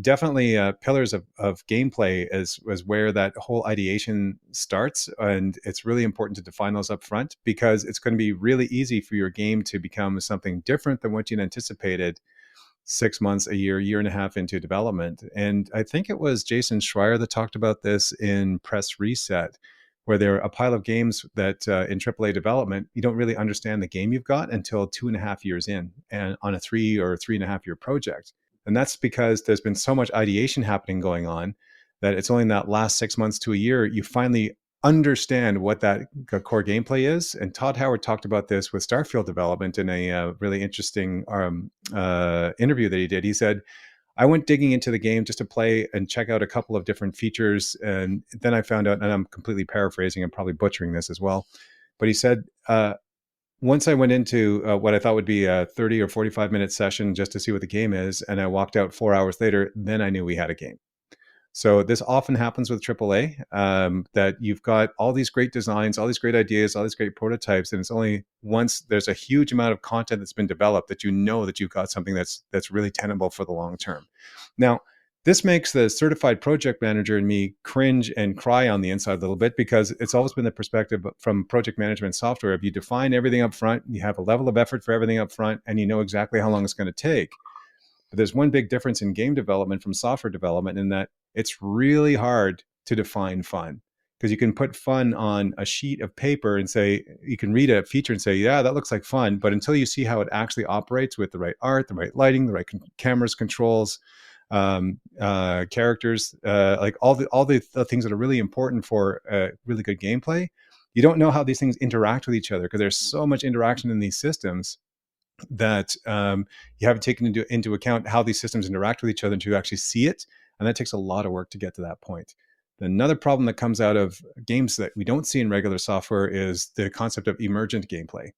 definitely pillars of gameplay is where that whole ideation starts. And it's really important to define those up front, because it's going to be really easy for your game to become something different than what you'd anticipated 6 months, a year and a half into development. And I think it was Jason Schreier that talked about this in Press Reset, where there are a pile of games that in AAA development, you don't really understand the game you've got until 2.5 years in, and on a 3 or 3.5 year project. And that's because there's been so much ideation happening going on that it's only in that last 6 months to a year you finally understand what that core gameplay is. And Todd Howard talked about this with Starfield development in a really interesting interview that he did. He said, I went digging into the game just to play and check out a couple of different features. And then I found out, and I'm completely paraphrasing and probably butchering this as well, but he said, once I went into what I thought would be a 30 or 45-minute session just to see what the game is, and I walked out 4 hours later, then I knew we had a game. So this often happens with AAA, that you've got all these great designs, all these great ideas, all these great prototypes, and it's only once there's a huge amount of content that's been developed that you know that you've got something that's really tenable for the long term. Now, this makes the certified project manager in me cringe and cry on the inside a little bit, because it's always been the perspective from project management software. If you define everything up front, you have a level of effort for everything up front, and you know exactly how long it's going to take. But there's one big difference in game development from software development, in that it's really hard to define fun, because you can put fun on a sheet of paper and say, you can read a feature and say, yeah, that looks like fun. But until you see how it actually operates with the right art, the right lighting, the right cameras, controls, characters, like all the things that are really important for really good gameplay, you don't know how these things interact with each other, because there's so much interaction in these systems that you haven't taken into account how these systems interact with each other to actually see it. And that takes a lot of work to get to that point. Another problem that comes out of games that we don't see in regular software is the concept of emergent gameplay.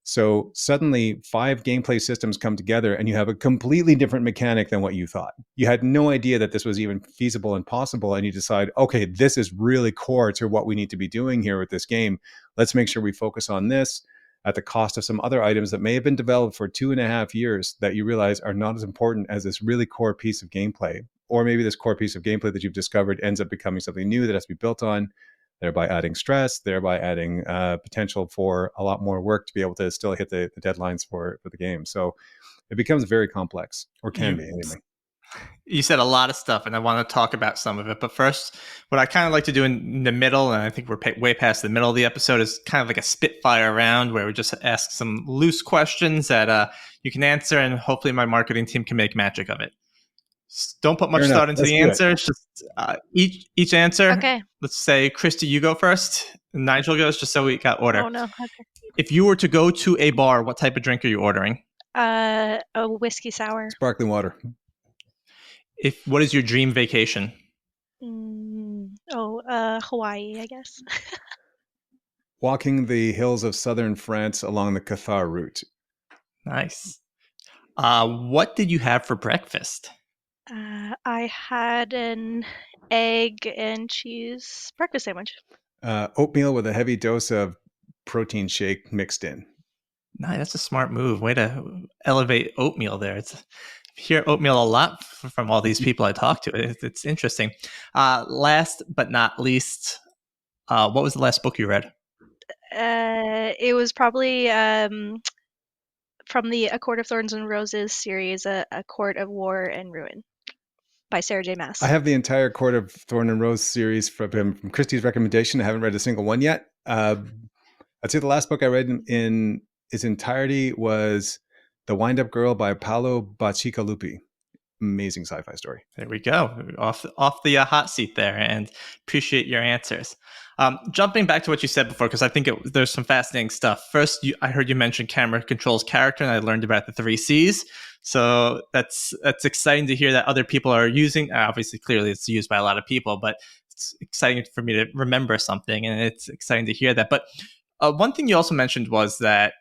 So suddenly 5 gameplay systems come together and you have a completely different mechanic than what you thought. You had no idea that this was even feasible and possible. And you decide, okay, this is really core to what we need to be doing here with this game. Let's make sure we focus on this at the cost of some other items that may have been developed for 2.5 years that you realize are not as important as this really core piece of gameplay. Or maybe this core piece of gameplay that you've discovered ends up becoming something new that has to be built on, thereby adding stress, thereby adding potential for a lot more work to be able to still hit the deadlines for the game. So it becomes very complex, or can be anyway. You said a lot of stuff, and I want to talk about some of it. But first, what I kind of like to do in the middle, and I think we're way past the middle of the episode, is kind of like a spitfire round where we just ask some loose questions that you can answer, and hopefully my marketing team can make magic of it. Don't put much Fair enough. thought into Let's the do it. answers. Just each answer. Okay. Let's say, Kristie, you go first. And Nigel goes, just so we got order. Oh no. Okay. If you were to go to a bar, what type of drink are you ordering? A whiskey sour. Sparkling water. What is your dream vacation? Hawaii, I guess. Walking the hills of southern France along the Cathar route. Nice. What did you have for breakfast? I had an egg and cheese breakfast sandwich. Oatmeal with a heavy dose of protein shake mixed in. Nice, that's a smart move. Way to elevate oatmeal there. I hear oatmeal a lot from all these people I talk to. It's interesting. Last but not least, what was the last book you read? It was probably from the A Court of Thorns and Roses series, A Court of War and Ruin by Sarah J. Maas. I have the entire Court of Thorn and Rose series from Kristie's recommendation. I haven't read a single one yet. I'd say the last book I read in its entirety was The Wind-Up Girl by Paolo Bacigalupi. Amazing sci-fi story. There we go. Off the hot seat there, and appreciate your answers. Jumping back to what you said before, because I think there's some fascinating stuff. First, I heard you mention camera controls character, and I learned about the 3 Cs. So that's exciting to hear that other people are using. Obviously, clearly, it's used by a lot of people, but it's exciting for me to remember something, and it's exciting to hear that. But one thing you also mentioned was that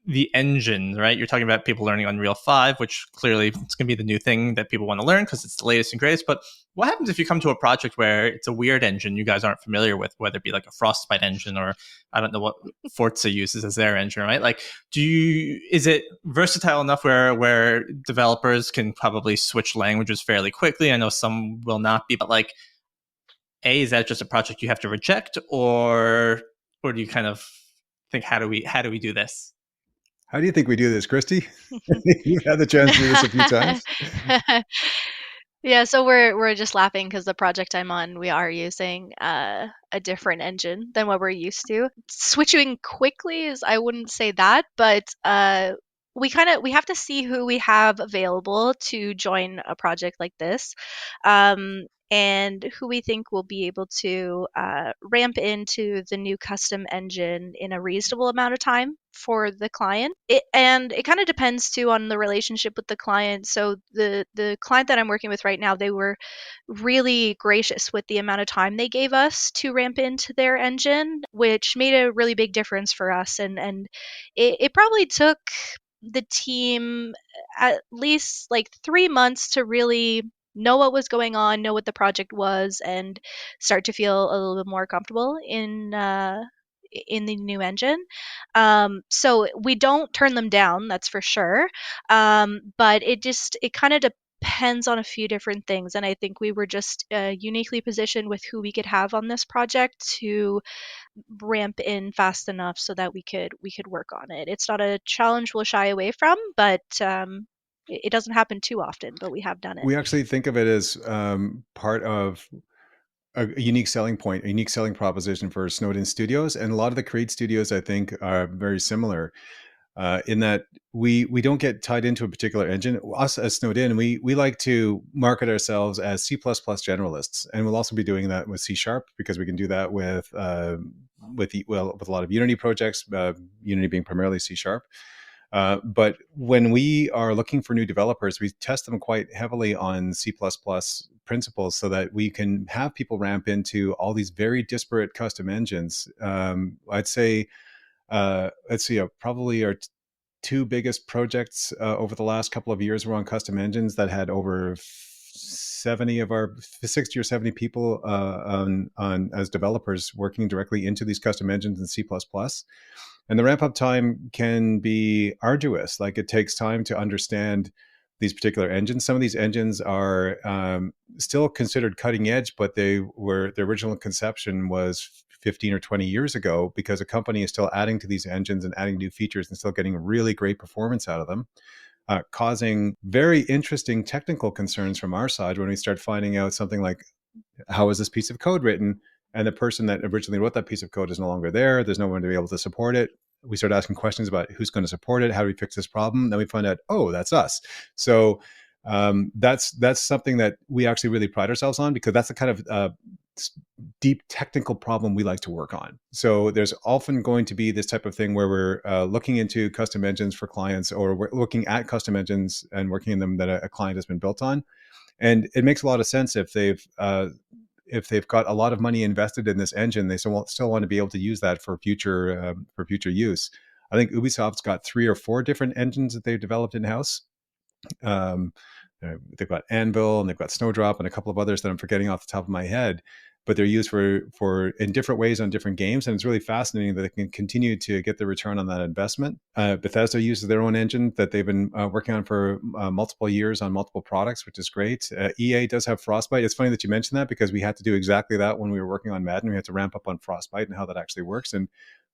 the engine, right? You're talking about people learning Unreal 5, which clearly it's going to be the new thing that people want to learn because it's the latest and greatest. But what happens if you come to a project where it's a weird engine you guys aren't familiar with, whether it be like a Frostbite engine or I don't know what Forza uses as their engine, right? Like, is it versatile enough where developers can probably switch languages fairly quickly? I know some will not be, but like, is that just a project you have to reject, or do you kind of think how do we do this? How do you think we do this, Kristie? You've had the chance to do this a few times. Yeah, so we're just laughing because the project I'm on, we are using a different engine than what we're used to. Switching quickly is, I wouldn't say that, but we have to see who we have available to join a project like this. And who we think will be able to ramp into the new custom engine in a reasonable amount of time for the client. It kind of depends too on the relationship with the client. So the client that I'm working with right now, they were really gracious with the amount of time they gave us to ramp into their engine, which made a really big difference for us. And it probably took the team at least like 3 months to really know what was going on, know what the project was, and start to feel a little bit more comfortable in the new engine. So we don't turn them down, that's for sure. But it kind of depends on a few different things, and I think we were just uniquely positioned with who we could have on this project to ramp in fast enough so that we could work on it. It's not a challenge we'll shy away from, but it doesn't happen too often, but we have done it. We actually think of it as part of a unique selling point, a unique selling proposition for Snowden Studios. And a lot of the Create studios, I think, are very similar in that we don't get tied into a particular engine. Us as Snowden, we like to market ourselves as C++ generalists. And we'll also be doing that with C# because we can do that with a lot of Unity projects, Unity being primarily C#. But when we are looking for new developers, we test them quite heavily on C++ principles so that we can have people ramp into all these very disparate custom engines. I'd say, let's see, probably our 2 biggest projects over the last couple of years were on custom engines that had over 60 or 70 people on as developers working directly into these custom engines in C++. And the ramp up time can be arduous. Like, it takes time to understand these particular engines. Some of these engines are still considered cutting edge, but their original conception was 15 or 20 years ago, because a company is still adding to these engines and adding new features and still getting really great performance out of them. causing very interesting technical concerns from our side when we start finding out something like, how is this piece of code written? And the person that originally wrote that piece of code is no longer there. There's no one to be able to support it. We start asking questions about who's going to support it. How do we fix this problem? Then we find out, oh, that's us. So that's something that we actually really pride ourselves on, because that's the kind of deep technical problem we like to work on. So there's often going to be this type of thing where we're looking into custom engines for clients, or we're looking at custom engines and working in them that a client has been built on. And it makes a lot of sense if they've got a lot of money invested in this engine, they still want to be able to use that for future use. I think Ubisoft's got 3 or 4 different engines that they've developed in-house. They've got Anvil, and they've got Snowdrop, and a couple of others that I'm forgetting off the top of my head. But they're used for in different ways on different games, and it's really fascinating that they can continue to get the return on that investment. Bethesda uses their own engine that they've been working on for multiple years on multiple products, which is great. EA does have Frostbite. It's funny that you mentioned that, because we had to do exactly that when we were working on Madden. We had to ramp up on Frostbite and how that actually works. And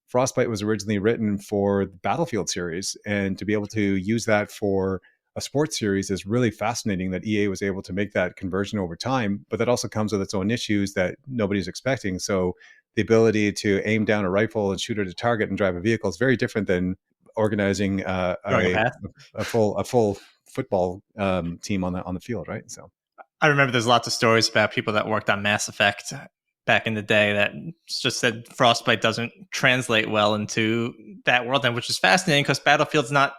Frostbite was originally written for the Battlefield series, and to be able to use that for a sports series is really fascinating that EA was able to make that conversion over time. But that also comes with its own issues that nobody's expecting. So the ability to aim down a rifle and shoot at a target and drive a vehicle is very different than organizing a full football team on the field, right? So I remember there's lots of stories about people that worked on Mass Effect back in the day that just said Frostbite doesn't translate well into that world, and which is fascinating, because Battlefield's not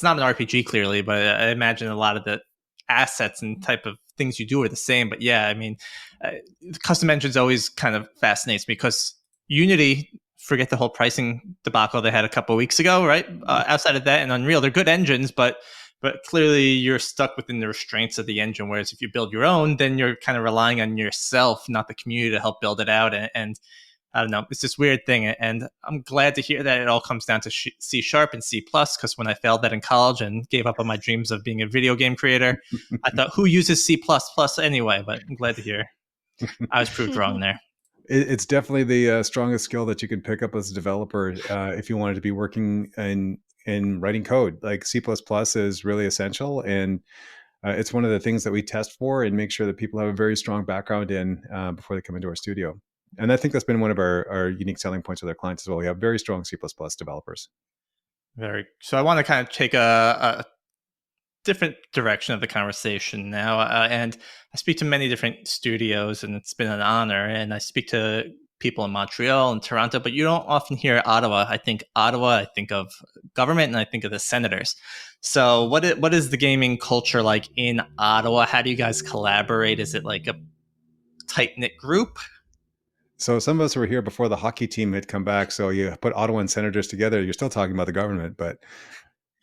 an RPG clearly, but I imagine a lot of the assets and type of things you do are the same. But yeah, I mean, custom engines always kind of fascinates me, because Unity, forget the whole pricing debacle they had a couple of weeks ago, right? Outside of that, and Unreal, they're good engines, but clearly you're stuck within the restraints of the engine. Whereas if you build your own, then you're kind of relying on yourself, not the community, to help build it out. And I don't know, it's this weird thing. And I'm glad to hear that it all comes down to C# and C+, because when I failed that in college and gave up on my dreams of being a video game creator, I thought, who uses C++ anyway? But I'm glad to hear I was proved wrong there. It's definitely the strongest skill that you can pick up as a developer if you wanted to be working in writing code. Like C++ is really essential, and it's one of the things that we test for and make sure that people have a very strong background in before they come into our studio. And I think that's been one of our unique selling points with our clients as well. We have very strong C++ developers. So I want to kind of take a different direction of the conversation now. And I speak to many different studios, and it's been an honor. And I speak to people in Montreal and Toronto, but you don't often hear Ottawa. I think of government, and I think of the senators. So what is the gaming culture like in Ottawa? How do you guys collaborate? Is it like a tight-knit group? So some of us were here before the hockey team had come back. So you put Ottawa and Senators together, you're still talking about the government. But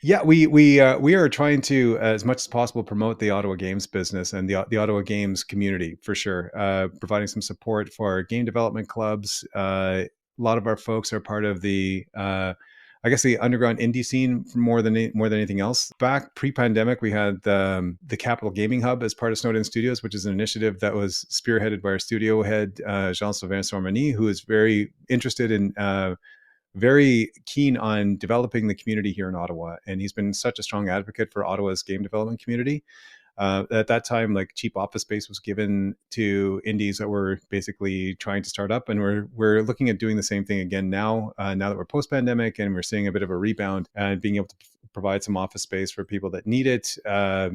yeah, we are trying to, as much as possible, promote the Ottawa Games business and the Ottawa Games community, for sure. Providing some support for game development clubs. A lot of our folks are part of the the underground indie scene more than anything else. Back pre-pandemic, we had the Capital Gaming Hub as part of Snowden Studios, which is an initiative that was spearheaded by our studio head, Jean-Sylvain Sormani, who is very interested in, very keen on developing the community here in Ottawa. And he's been such a strong advocate for Ottawa's game development community. At that time, like, cheap office space was given to indies that were basically trying to start up, and we're looking at doing the same thing again now. Now that we're post-pandemic and we're seeing a bit of a rebound, and being able to provide some office space for people that need it,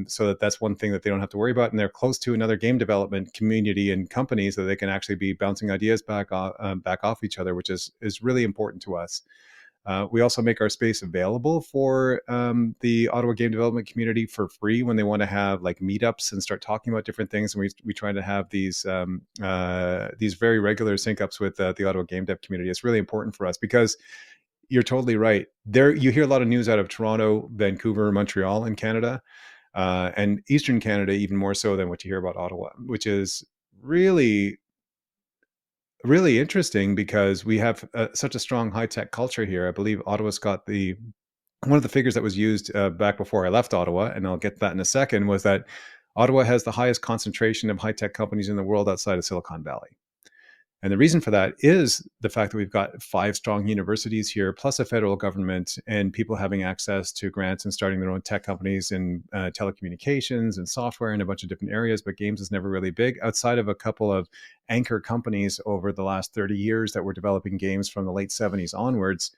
so that's one thing that they don't have to worry about, and they're close to another game development community and companies, so they can actually be bouncing ideas back off each other, which is really important to us. We also make our space available for the Ottawa game development community for free when they want to have like meetups and start talking about different things. And we try to have these very regular sync ups with the Ottawa game dev community. It's really important for us, because you're totally right. You hear a lot of news out of Toronto, Vancouver, Montreal in Canada, and Eastern Canada even more so than what you hear about Ottawa, which is really interesting, because we have such a strong high-tech culture here. I believe Ottawa's got one of the figures that was used back before I left Ottawa, and I'll get to that in a second, was that Ottawa has the highest concentration of high-tech companies in the world outside of Silicon Valley. And the reason for that is the fact that we've got 5 strong universities here, plus a federal government, and people having access to grants and starting their own tech companies in telecommunications and software and a bunch of different areas. But games is never really big outside of a couple of anchor companies over the last 30 years that were developing games from the late 70s onwards.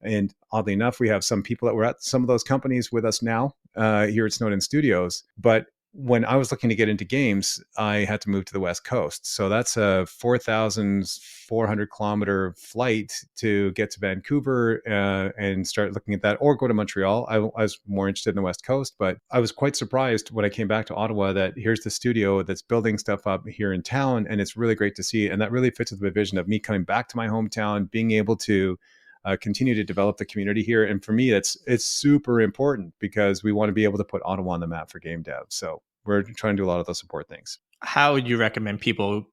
And oddly enough, we have some people that were at some of those companies with us now here at Snowden Studios. But when I was looking to get into games, I had to move to the West Coast. So that's a 4,400 kilometer flight to get to Vancouver and start looking at that, or go to Montreal. I was more interested in the West Coast, but I was quite surprised when I came back to Ottawa that here's the studio that's building stuff up here in town, and it's really great to see. And that really fits with the vision of me coming back to my hometown, being able to continue to develop the community here. And for me, it's super important because we want to be able to put Ottawa on the map for game dev. So we're trying to do a lot of those support things. How would you recommend people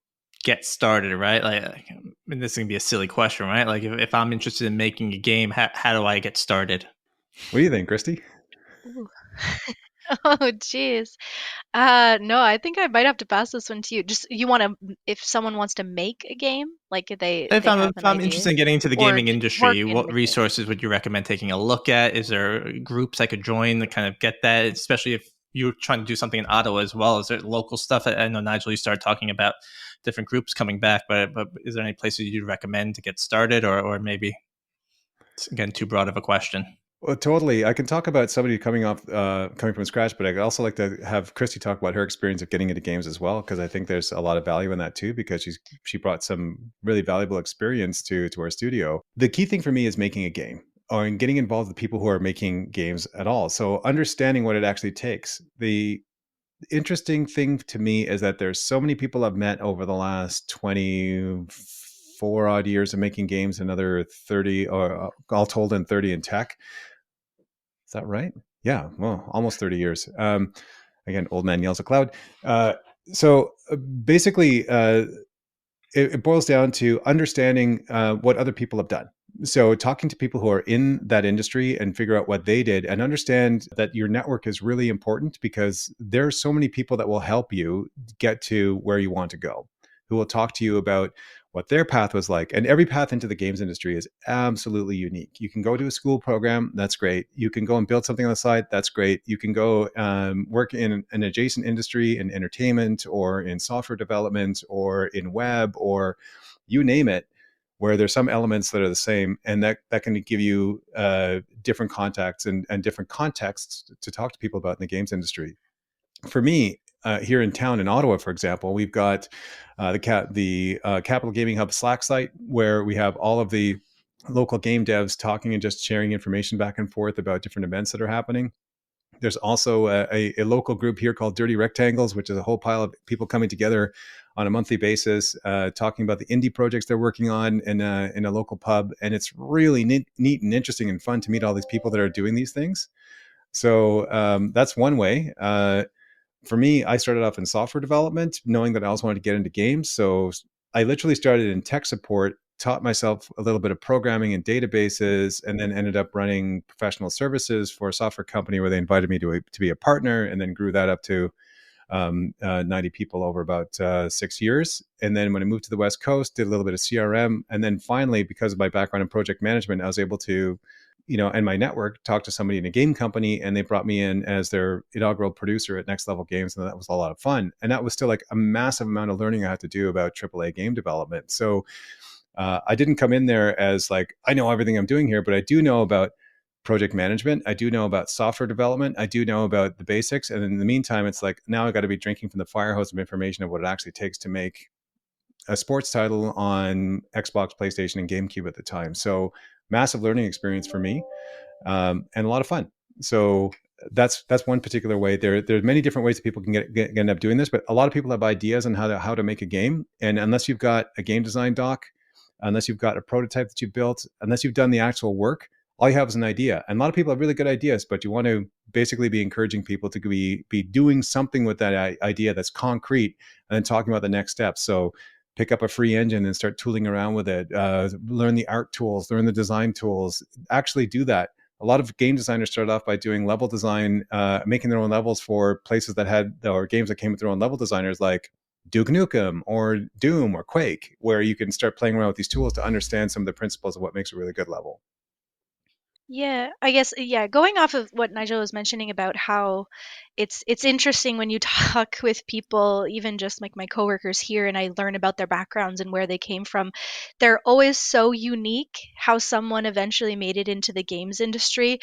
get started, right? Like, and this is going to be a silly question, right? Like if I'm interested in making a game, how do I get started? What do you think, Kristie? Ooh. Oh, geez. No, I think I might have to pass this one to you. Just if someone wants to make a game, like If they have I'm, an if I'm idea, interested in getting into the or gaming work industry, in what the game. resources would you recommend taking a look at? Is there groups I could join to kind of get that, especially if you're trying to do something in Ottawa as well? Is there local stuff? I know, Nigel, you started talking about different groups coming back, but is there any places you'd recommend to get started, or maybe it's, again, too broad of a question? Well, totally. I can talk about somebody coming from scratch, but I'd also like to have Kristie talk about her experience of getting into games as well, because I think there's a lot of value in that too, because she brought some really valuable experience to our studio. The key thing for me is making a game, or in getting involved with people who are making games at all. So understanding what it actually takes. The interesting thing to me is that there's so many people I've met over the last 24 odd years of making games, another 30, or all told in 30 in tech. Is that right? Yeah, well, almost 30 years. Again, old man yells at cloud. Basically, it boils down to understanding what other people have done. So talking to people who are in that industry and figure out what they did, and understand that your network is really important, because there are so many people that will help you get to where you want to go, who will talk to you about what their path was like. And every path into the games industry is absolutely unique. You can go to a school program, that's great. You can go and build something on the side, that's great. You can go work in an adjacent industry in entertainment, or in software development, or in web, or you name it, where there's some elements that are the same, and that can give you different contacts and different contexts to talk to people about in the games industry. For me, here in town in Ottawa, for example, we've got the Capital Gaming Hub Slack site, where we have all of the local game devs talking and just sharing information back and forth about different events that are happening. There's also a local group here called Dirty Rectangles, which is a whole pile of people coming together on a monthly basis, talking about the indie projects they're working on in a local pub. And it's really neat and interesting and fun to meet all these people that are doing these things. So that's one way. For me, I started off in software development, knowing that I also wanted to get into games. So I literally started in tech support, taught myself a little bit of programming and databases, and then ended up running professional services for a software company where they invited me to be a partner, and then grew that up to 90 people over about 6 years. And then when I moved to the West Coast, did a little bit of CRM. And then finally, because of my background in project management, I was able to, and my network, talk to somebody in a game company, and they brought me in as their inaugural producer at Next Level Games. And that was a lot of fun. And that was still like a massive amount of learning I had to do about AAA game development. So I didn't come in there as like, I know everything I'm doing here, but I do know about project management. I do know about software development. I do know about the basics. And in the meantime, it's like, now I got to be drinking from the fire hose of information of what it actually takes to make a sports title on Xbox, PlayStation, and GameCube at the time. So massive learning experience for me, and a lot of fun. So that's one particular way. There's many different ways that people can end up doing this, but a lot of people have ideas on how to make a game. And unless you've got a game design doc, unless you've got a prototype that you built, unless you've done the actual work, all you have is an idea. And a lot of people have really good ideas, but you want to basically be encouraging people to be doing something with that idea that's concrete, and then talking about the next steps. So pick up a free engine and start tooling around with it. Learn the art tools, learn the design tools. Actually do that. A lot of game designers started off by doing level design, making their own levels for places that had, or games that came with their own level designers, like Duke Nukem or Doom or Quake, where you can start playing around with these tools to understand some of the principles of what makes a really good level. Yeah, I guess, yeah, going off of what Nigel was mentioning about how it's interesting when you talk with people, even just like my coworkers here, and I learn about their backgrounds and where they came from. They're always so unique how someone eventually made it into the games industry.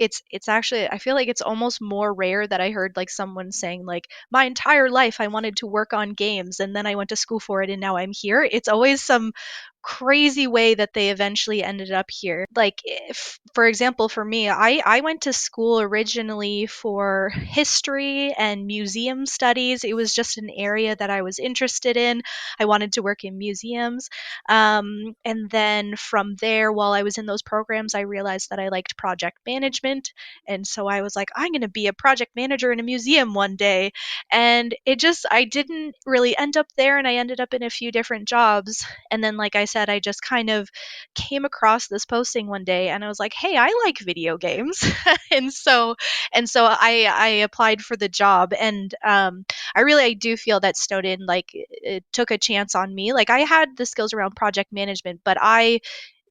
It's actually, I feel like it's almost more rare that I heard like someone saying like my entire life I wanted to work on games and then I went to school for it and now I'm here. It's always some crazy way that they eventually ended up here. Like, if, for example, for me, I went to school originally for history and museum studies. It was just an area that I was interested in. I wanted to work in museums. And then from there, while I was in those programs, I realized that I liked project management. And so I was like, I'm going to be a project manager in a museum one day. And it just, I didn't really end up there, and I ended up in a few different jobs. And then, like I said, I just kind of came across this posting one day and I was like, hey, I like video games. and so I applied for the job. And I do feel that Snowden, like, it took a chance on me. Like, I had the skills around project management, but I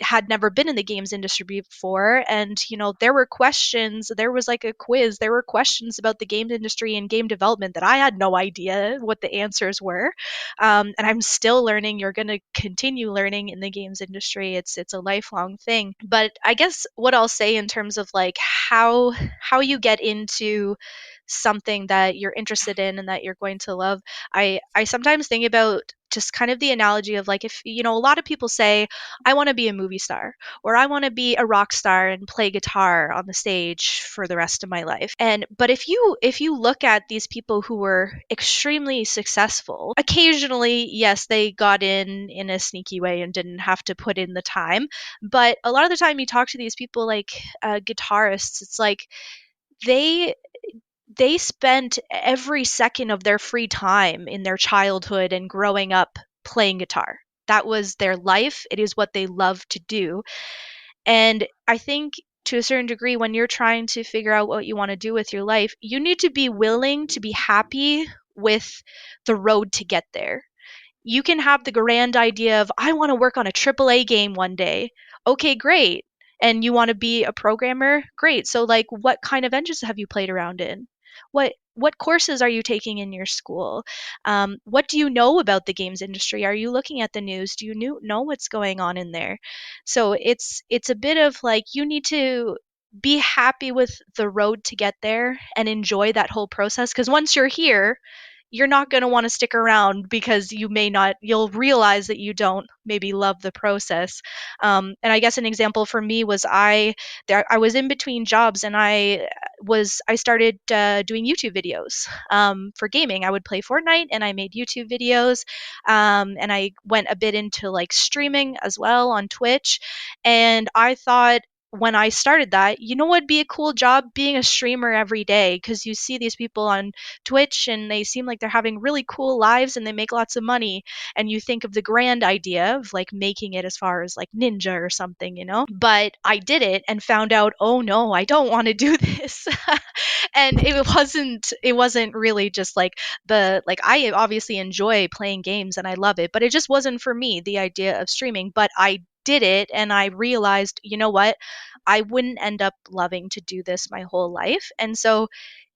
had never been in the games industry before. And there were questions, there was like a quiz, there were questions about the game industry and game development that I had no idea what the answers were. And I'm still learning. You're going to continue learning in the games industry. It's a lifelong thing. But I guess what I'll say in terms of like how you get into something that you're interested in and that you're going to love, I sometimes think about just kind of the analogy of like, if a lot of people say I want to be a movie star, or I want to be a rock star and play guitar on the stage for the rest of my life. And but if you look at these people who were extremely successful, occasionally, yes, they got in a sneaky way and didn't have to put in the time. But a lot of the time, you talk to these people like guitarists, it's like they they spent every second of their free time in their childhood and growing up playing guitar. That was their life. It is what they love to do. And I think to a certain degree, when you're trying to figure out what you want to do with your life, you need to be willing to be happy with the road to get there. You can have the grand idea of, I want to work on a AAA game one day. Okay, great. And you want to be a programmer? Great. So like, what kind of engines have you played around in? What courses are you taking in your school? What do you know about the games industry? Are you looking at the news? Do you know what's going on in there? So it's a bit of like, you need to be happy with the road to get there and enjoy that whole process, because once you're here, you're not going to want to stick around, because you'll realize that you don't maybe love the process. And I guess an example for me was, I was in between jobs, and I started doing YouTube videos for gaming. I would play Fortnite and I made YouTube videos, and I went a bit into like streaming as well on Twitch. And I thought, when I started that, what would be a cool job? Being a streamer every day, because you see these people on Twitch and they seem like they're having really cool lives and they make lots of money. And you think of the grand idea of like making it as far as like Ninja or something. But I did it and found out, oh no, I don't want to do this. And it wasn't really just like I obviously enjoy playing games and I love it, but it just wasn't for me, the idea of streaming. But I did it and I realized, you know what? I wouldn't end up loving to do this my whole life. And so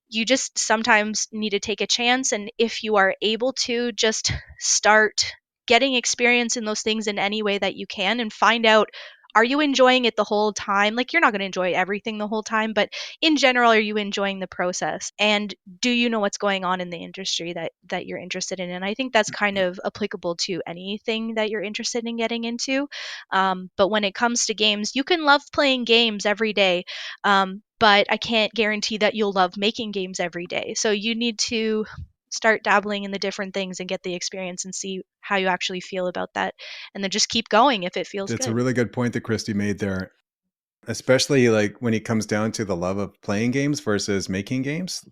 you just sometimes need to take a chance. And if you are able to, just start getting experience in those things in any way that you can, and find out, are you enjoying it the whole time? Like, you're not going to enjoy everything the whole time, but in general, are you enjoying the process? And do you know what's going on in the industry that you're interested in? And I think that's kind of applicable to anything that you're interested in getting into. But when it comes to games, you can love playing games every day, but I can't guarantee that you'll love making games every day. So you need to start dabbling in the different things and get the experience and see how you actually feel about that. And then just keep going if it feels That's good. a really good point that Kristie made there, especially like when it comes down to the love of playing games versus making games,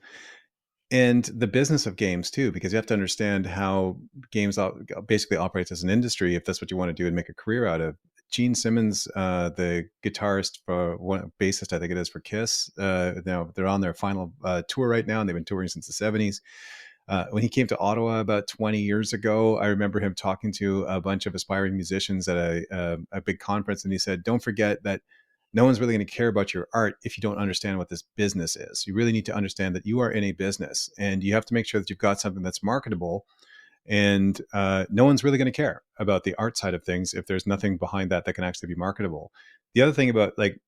and the business of games too, because you have to understand how games basically operates as an industry if that's what you want to do and make a career out of. Gene Simmons, the guitarist for bassist, I think it is, for Kiss. Now they're on their final tour right now, and they've been touring since the 70s. When he came to Ottawa about 20 years ago, I remember him talking to a bunch of aspiring musicians at a big conference, and he said, "Don't forget that no one's really going to care about your art if you don't understand what this business is. You really need to understand that you are in a business, and you have to make sure that you've got something that's marketable. And no one's really going to care about the art side of things if there's nothing behind that that can actually be marketable." The other thing about like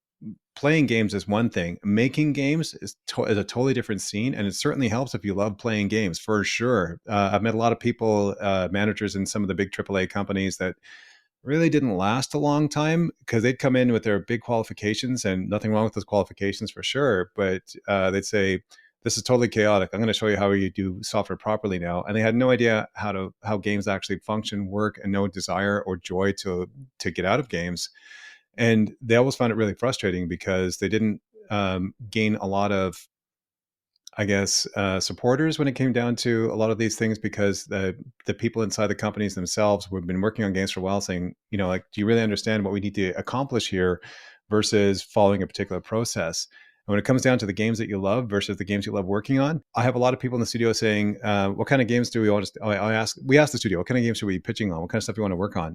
playing games is one thing. Making games is a totally different scene, and it certainly helps if you love playing games, for sure. I've met a lot of people, managers in some of the big AAA companies that really didn't last a long time because they'd come in with their big qualifications, and nothing wrong with those qualifications for sure. But they'd say, "This is totally chaotic. I'm going to show you how you do software properly now." And they had no idea how games actually function, work, and no desire or joy to get out of games. And they always found it really frustrating because they didn't gain a lot of, I guess, supporters when it came down to a lot of these things, because the people inside the companies themselves who have been working on games for a while saying, like, do you really understand what we need to accomplish here versus following a particular process? And when it comes down to the games that you love versus the games you love working on, I have a lot of people in the studio saying, what kind of games do we want to, we ask the studio, what kind of games should we be pitching on? What kind of stuff you want to work on?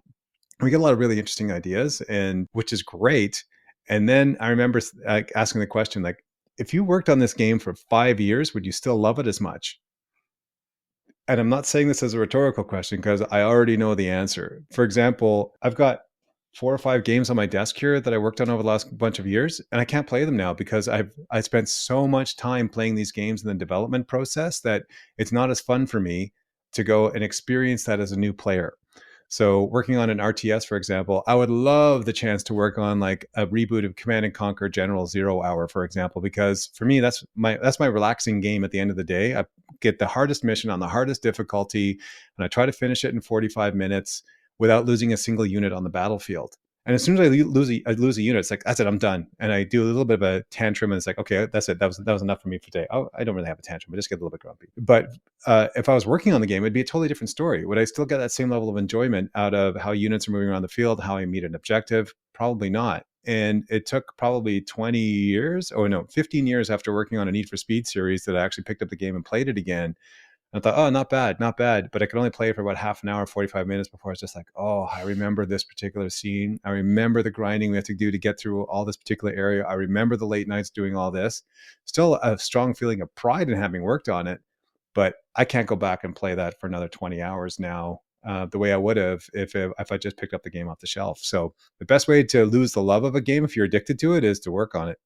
We get a lot of really interesting ideas, and which is great. And then I remember asking the question, like, if you worked on this game for 5 years, would you still love it as much? And I'm not saying this as a rhetorical question because I already know the answer. For example, I've got 4 or 5 games on my desk here that I worked on over the last bunch of years, and I can't play them now because I spent so much time playing these games in the development process that it's not as fun for me to go and experience that as a new player. So working on an RTS, for example, I would love the chance to work on like a reboot of Command and Conquer General Zero Hour, for example, because for me, that's my relaxing game at the end of the day. I get the hardest mission on the hardest difficulty, and I try to finish it in 45 minutes without losing a single unit on the battlefield. And as soon as I lose a unit, it's like, that's it, I'm done. And I do a little bit of a tantrum, and it's like, okay, that's it. That was enough for me for today. Oh, I don't really have a tantrum. I just get a little bit grumpy. But if I was working on the game, it'd be a totally different story. Would I still get that same level of enjoyment out of how units are moving around the field, how I meet an objective? Probably not. And it took probably 20 years, 15 years after working on a Need for Speed series that I actually picked up the game and played it again. I thought, oh, not bad. But I could only play it for about half an hour, 45 minutes before I was just like, oh, I remember this particular scene. I remember the grinding we have to do to get through all this particular area. I remember the late nights doing all this. Still a strong feeling of pride in having worked on it, but I can't go back and play that for another 20 hours now, the way I would have if I just picked up the game off the shelf. So the best way to lose the love of a game, if you're addicted to it, is to work on it.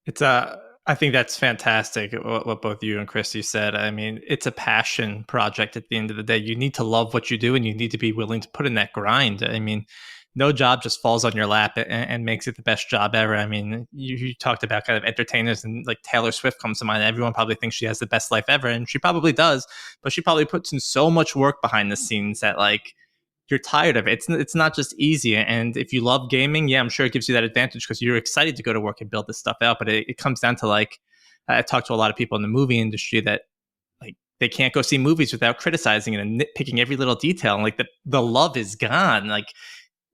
I think that's fantastic what both you and Christy said. I mean, it's a passion project at the end of the day. You need to love what you do, and you need to be willing to put in that grind. I mean, no job just falls on your lap and makes it the best job ever. I mean, you talked about kind of entertainers, and like Taylor Swift comes to mind. Everyone probably thinks she has the best life ever, and she probably does, but she probably puts in so much work behind the scenes that like you're tired of it. It's not just easy. And if you love gaming, yeah, I'm sure it gives you that advantage because you're excited to go to work and build this stuff out. But it comes down to like, I talked to a lot of people in the movie industry that like they can't go see movies without criticizing it and nitpicking every little detail. And like the love is gone. Like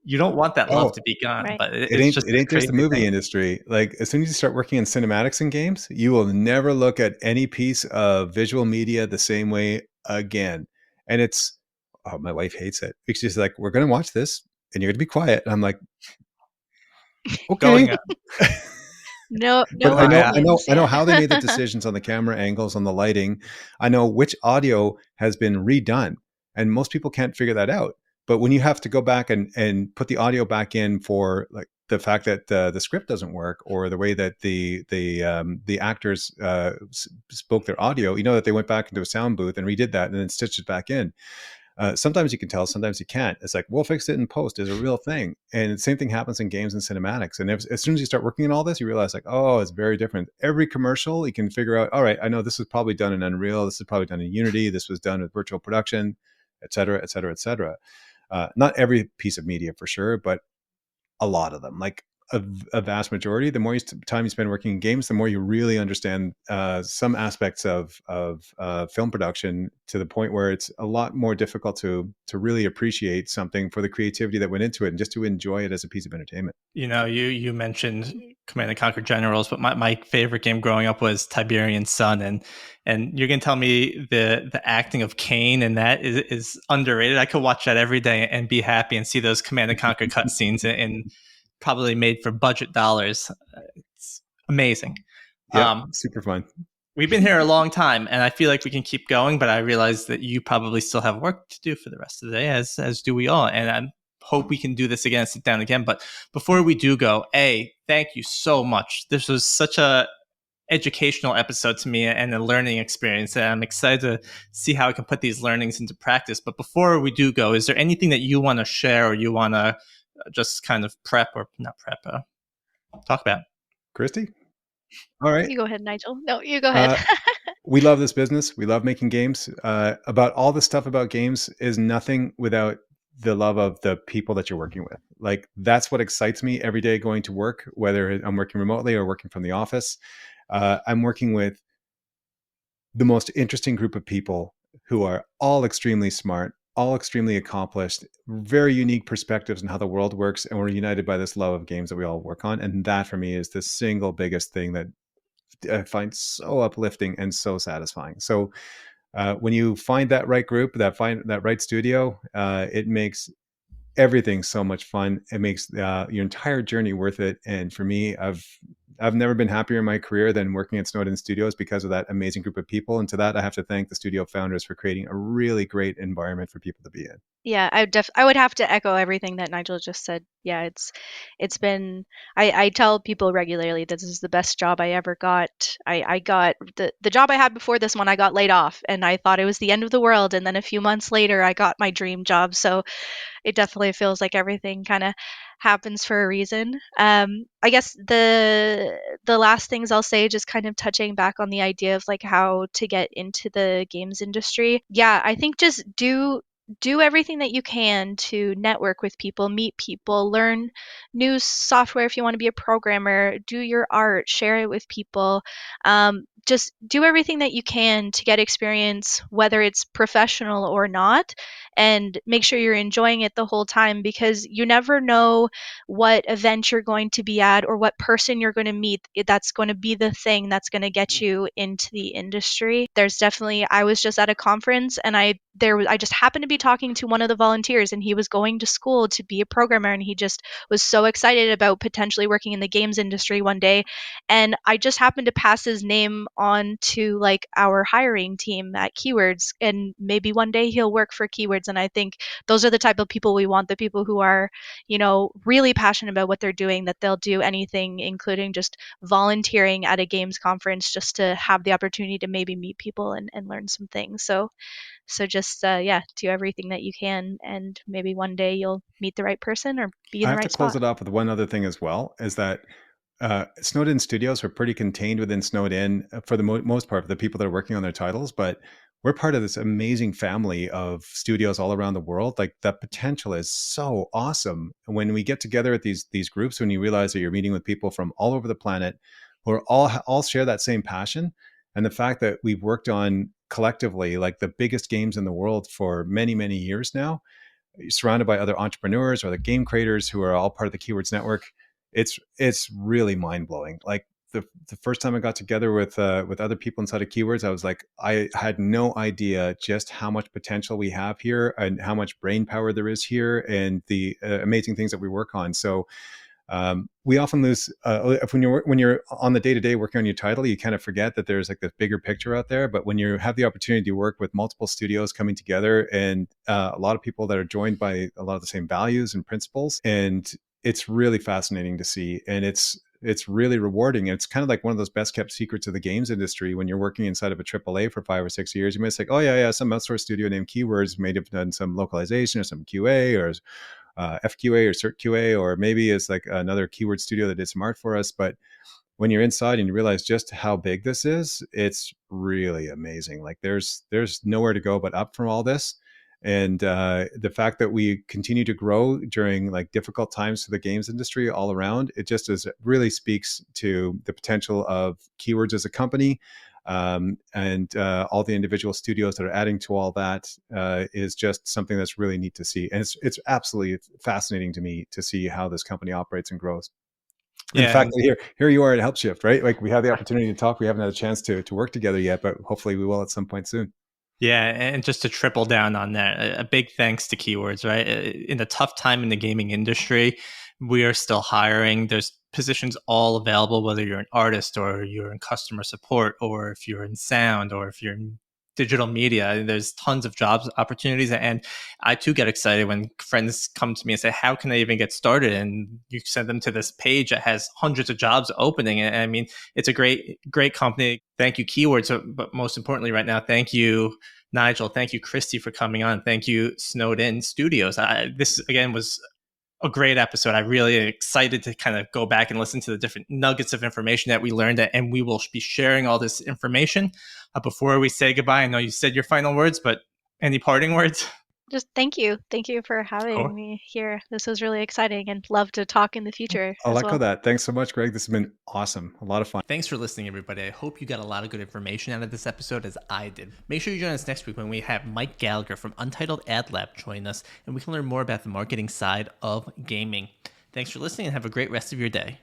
you don't want that love to be gone. Right. But it ain't just the movie industry. Like as soon as you start working in cinematics and games, you will never look at any piece of visual media the same way again. And it's, oh, my wife hates it because she's like, we're going to watch this and you're going to be quiet. And I'm like, okay. No, but I know how they made the decisions on the camera angles, on the lighting. I know which audio has been redone, and most people can't figure that out. But when you have to go back and put the audio back in for like the fact that the script doesn't work, or the way that the actors spoke their audio, that they went back into a sound booth and redid that and then stitched it back in. Sometimes you can tell, sometimes you can't. It's like, we'll fix it in post is a real thing. And the same thing happens in games and cinematics. And as soon as you start working on all this, you realize like, oh, it's very different. Every commercial, you can figure out, all right, I know this was probably done in Unreal. This is probably done in Unity. This was done with virtual production, et cetera, et cetera, et cetera. Not every piece of media for sure, but a lot of them. Like a vast majority. The more time you spend working in games, the more you really understand some aspects of film production, to the point where it's a lot more difficult to really appreciate something for the creativity that went into it and just to enjoy it as a piece of entertainment. You mentioned Command and Conquer Generals, but my favorite game growing up was Tiberian Sun, and And you're gonna tell me the acting of Kane and that is underrated. I could watch that every day and be happy and see those Command and Conquer cutscenes and probably made for budget dollars. It's amazing. Yeah, super fun. We've been here a long time, and I feel like we can keep going, but I realize that you probably still have work to do for the rest of the day, as do we all. And I hope we can do this again, sit down again. But before we do go, thank you so much. This was such a educational episode to me and a learning experience, and I'm excited to see how I can put these learnings into practice. But before we do go, is there anything that you want to share or you want to just kind of talk about? Kristie? All right. You go ahead, Nigel. No, you go ahead. We love this business. We love making games. About all the stuff about games is nothing without the love of the people that you're working with. Like, that's what excites me every day going to work, whether I'm working remotely or working from the office. I'm working with the most interesting group of people who are all extremely smart, all extremely accomplished, very unique perspectives on how the world works. And we're united by this love of games that we all work on. And that for me is the single biggest thing that I find so uplifting and so satisfying. So when you find that right group, that right studio, it makes everything so much fun. It makes your entire journey worth it. And for me, I've never been happier in my career than working at Snowden Studios because of that amazing group of people. And to that, I have to thank the studio founders for creating a really great environment for people to be in. Yeah, I would have to echo everything that Nigel just said. Yeah, it's been I tell people regularly that this is the best job I ever got. I got the job I had before this one, I got laid off and I thought it was the end of the world, and then a few months later I got my dream job. So it definitely feels like everything kind of happens for a reason. I guess the last things I'll say, just kind of touching back on the idea of like how to get into the games industry. Yeah, I think just do everything that you can to network with people, meet people, learn new software if you want to be a programmer, do your art, share it with people. Just do everything that you can to get experience, whether it's professional or not, and make sure you're enjoying it the whole time, because you never know what event you're going to be at or what person you're going to meet that's going to be the thing that's going to get you into the industry. There's definitely, I was just at a conference and I just happened to be talking to one of the volunteers, and he was going to school to be a programmer, and he just was so excited about potentially working in the games industry one day. And I just happened to pass his name on to like our hiring team at Keywords, and maybe one day he'll work for Keywords. And I think those are the type of people we want, the people who are, really passionate about what they're doing, that they'll do anything, including just volunteering at a games conference just to have the opportunity to maybe meet people and learn some things. So just do everything that you can, and maybe one day you'll meet the right person or be in I the have to right close spot. it off with one other thing as well, is that Snowden Studios are pretty contained within Snowden for the most part, for the people that are working on their titles, but we're part of this amazing family of studios all around the world. Like, the potential is so awesome. And when we get together at these groups, when you realize that you're meeting with people from all over the planet who are all share that same passion, and the fact that we've worked on collectively like the biggest games in the world for many, many years now, surrounded by other entrepreneurs or other game creators who are all part of the Keywords network, it's really mind blowing. Like, the first time I got together with other people inside of Keywords, I was like, I had no idea just how much potential we have here and how much brain power there is here, and the amazing things that we work on. So we often lose when you're on the day-to-day working on your title, you kind of forget that there's like this bigger picture out there. But when you have the opportunity to work with multiple studios coming together, and a lot of people that are joined by a lot of the same values and principles, and it's really fascinating to see, and it's really rewarding. It's kind of like one of those best kept secrets of the games industry. When you're working inside of a AAA for 5 or 6 years, you might say, oh yeah, some outsourced studio named Keywords may have done some localization or some QA or FQA or Cert QA, or maybe it's like another keyword studio that did some art for us. But when you're inside and you realize just how big this is, it's really amazing. Like, there's nowhere to go but up from all this. And the fact that we continue to grow during like difficult times for the games industry all around, it really speaks to the potential of Keywords as a company. And all the individual studios that are adding to all that is just something that's really neat to see. And it's absolutely fascinating to me to see how this company operates and grows. And the Yeah, fact that here you are at HelpShift, right? Like we have the opportunity to talk. We haven't had a chance to work together yet, but hopefully we will at some point soon. yeah, and just to triple down on that, a big thanks to Keywords, right? In a tough time in the gaming industry, we are still hiring. There's positions all available, whether you're an artist or you're in customer support, or if you're in sound, or if you're in digital media. There's tons of jobs opportunities. And I too get excited when friends come to me and say, how can I even get started? And you send them to this page that has hundreds of jobs opening. And I mean, it's a great company. Thank you, Keywords. But most importantly right now, thank you, Nigel. Thank you, Christi, for coming on. Thank you, Snowden Studios. This, again, was a great episode. I'm really excited to kind of go back and listen to the different nuggets of information that we learned, and we will be sharing all this information. Before we say goodbye, I know you said your final words, but any parting words? Just thank you. Thank you for having me here. This was really exciting and love to talk in the future. I'll as echo well. that. Thanks so much, Greg. This has been awesome. A lot of fun. Thanks for listening, everybody. I hope you got a lot of good information out of this episode, as I did. Make sure you join us next week when we have Mike Gallagher from Untitled Ad Lab join us, and we can learn more about the marketing side of gaming. Thanks for listening, and have a great rest of your day.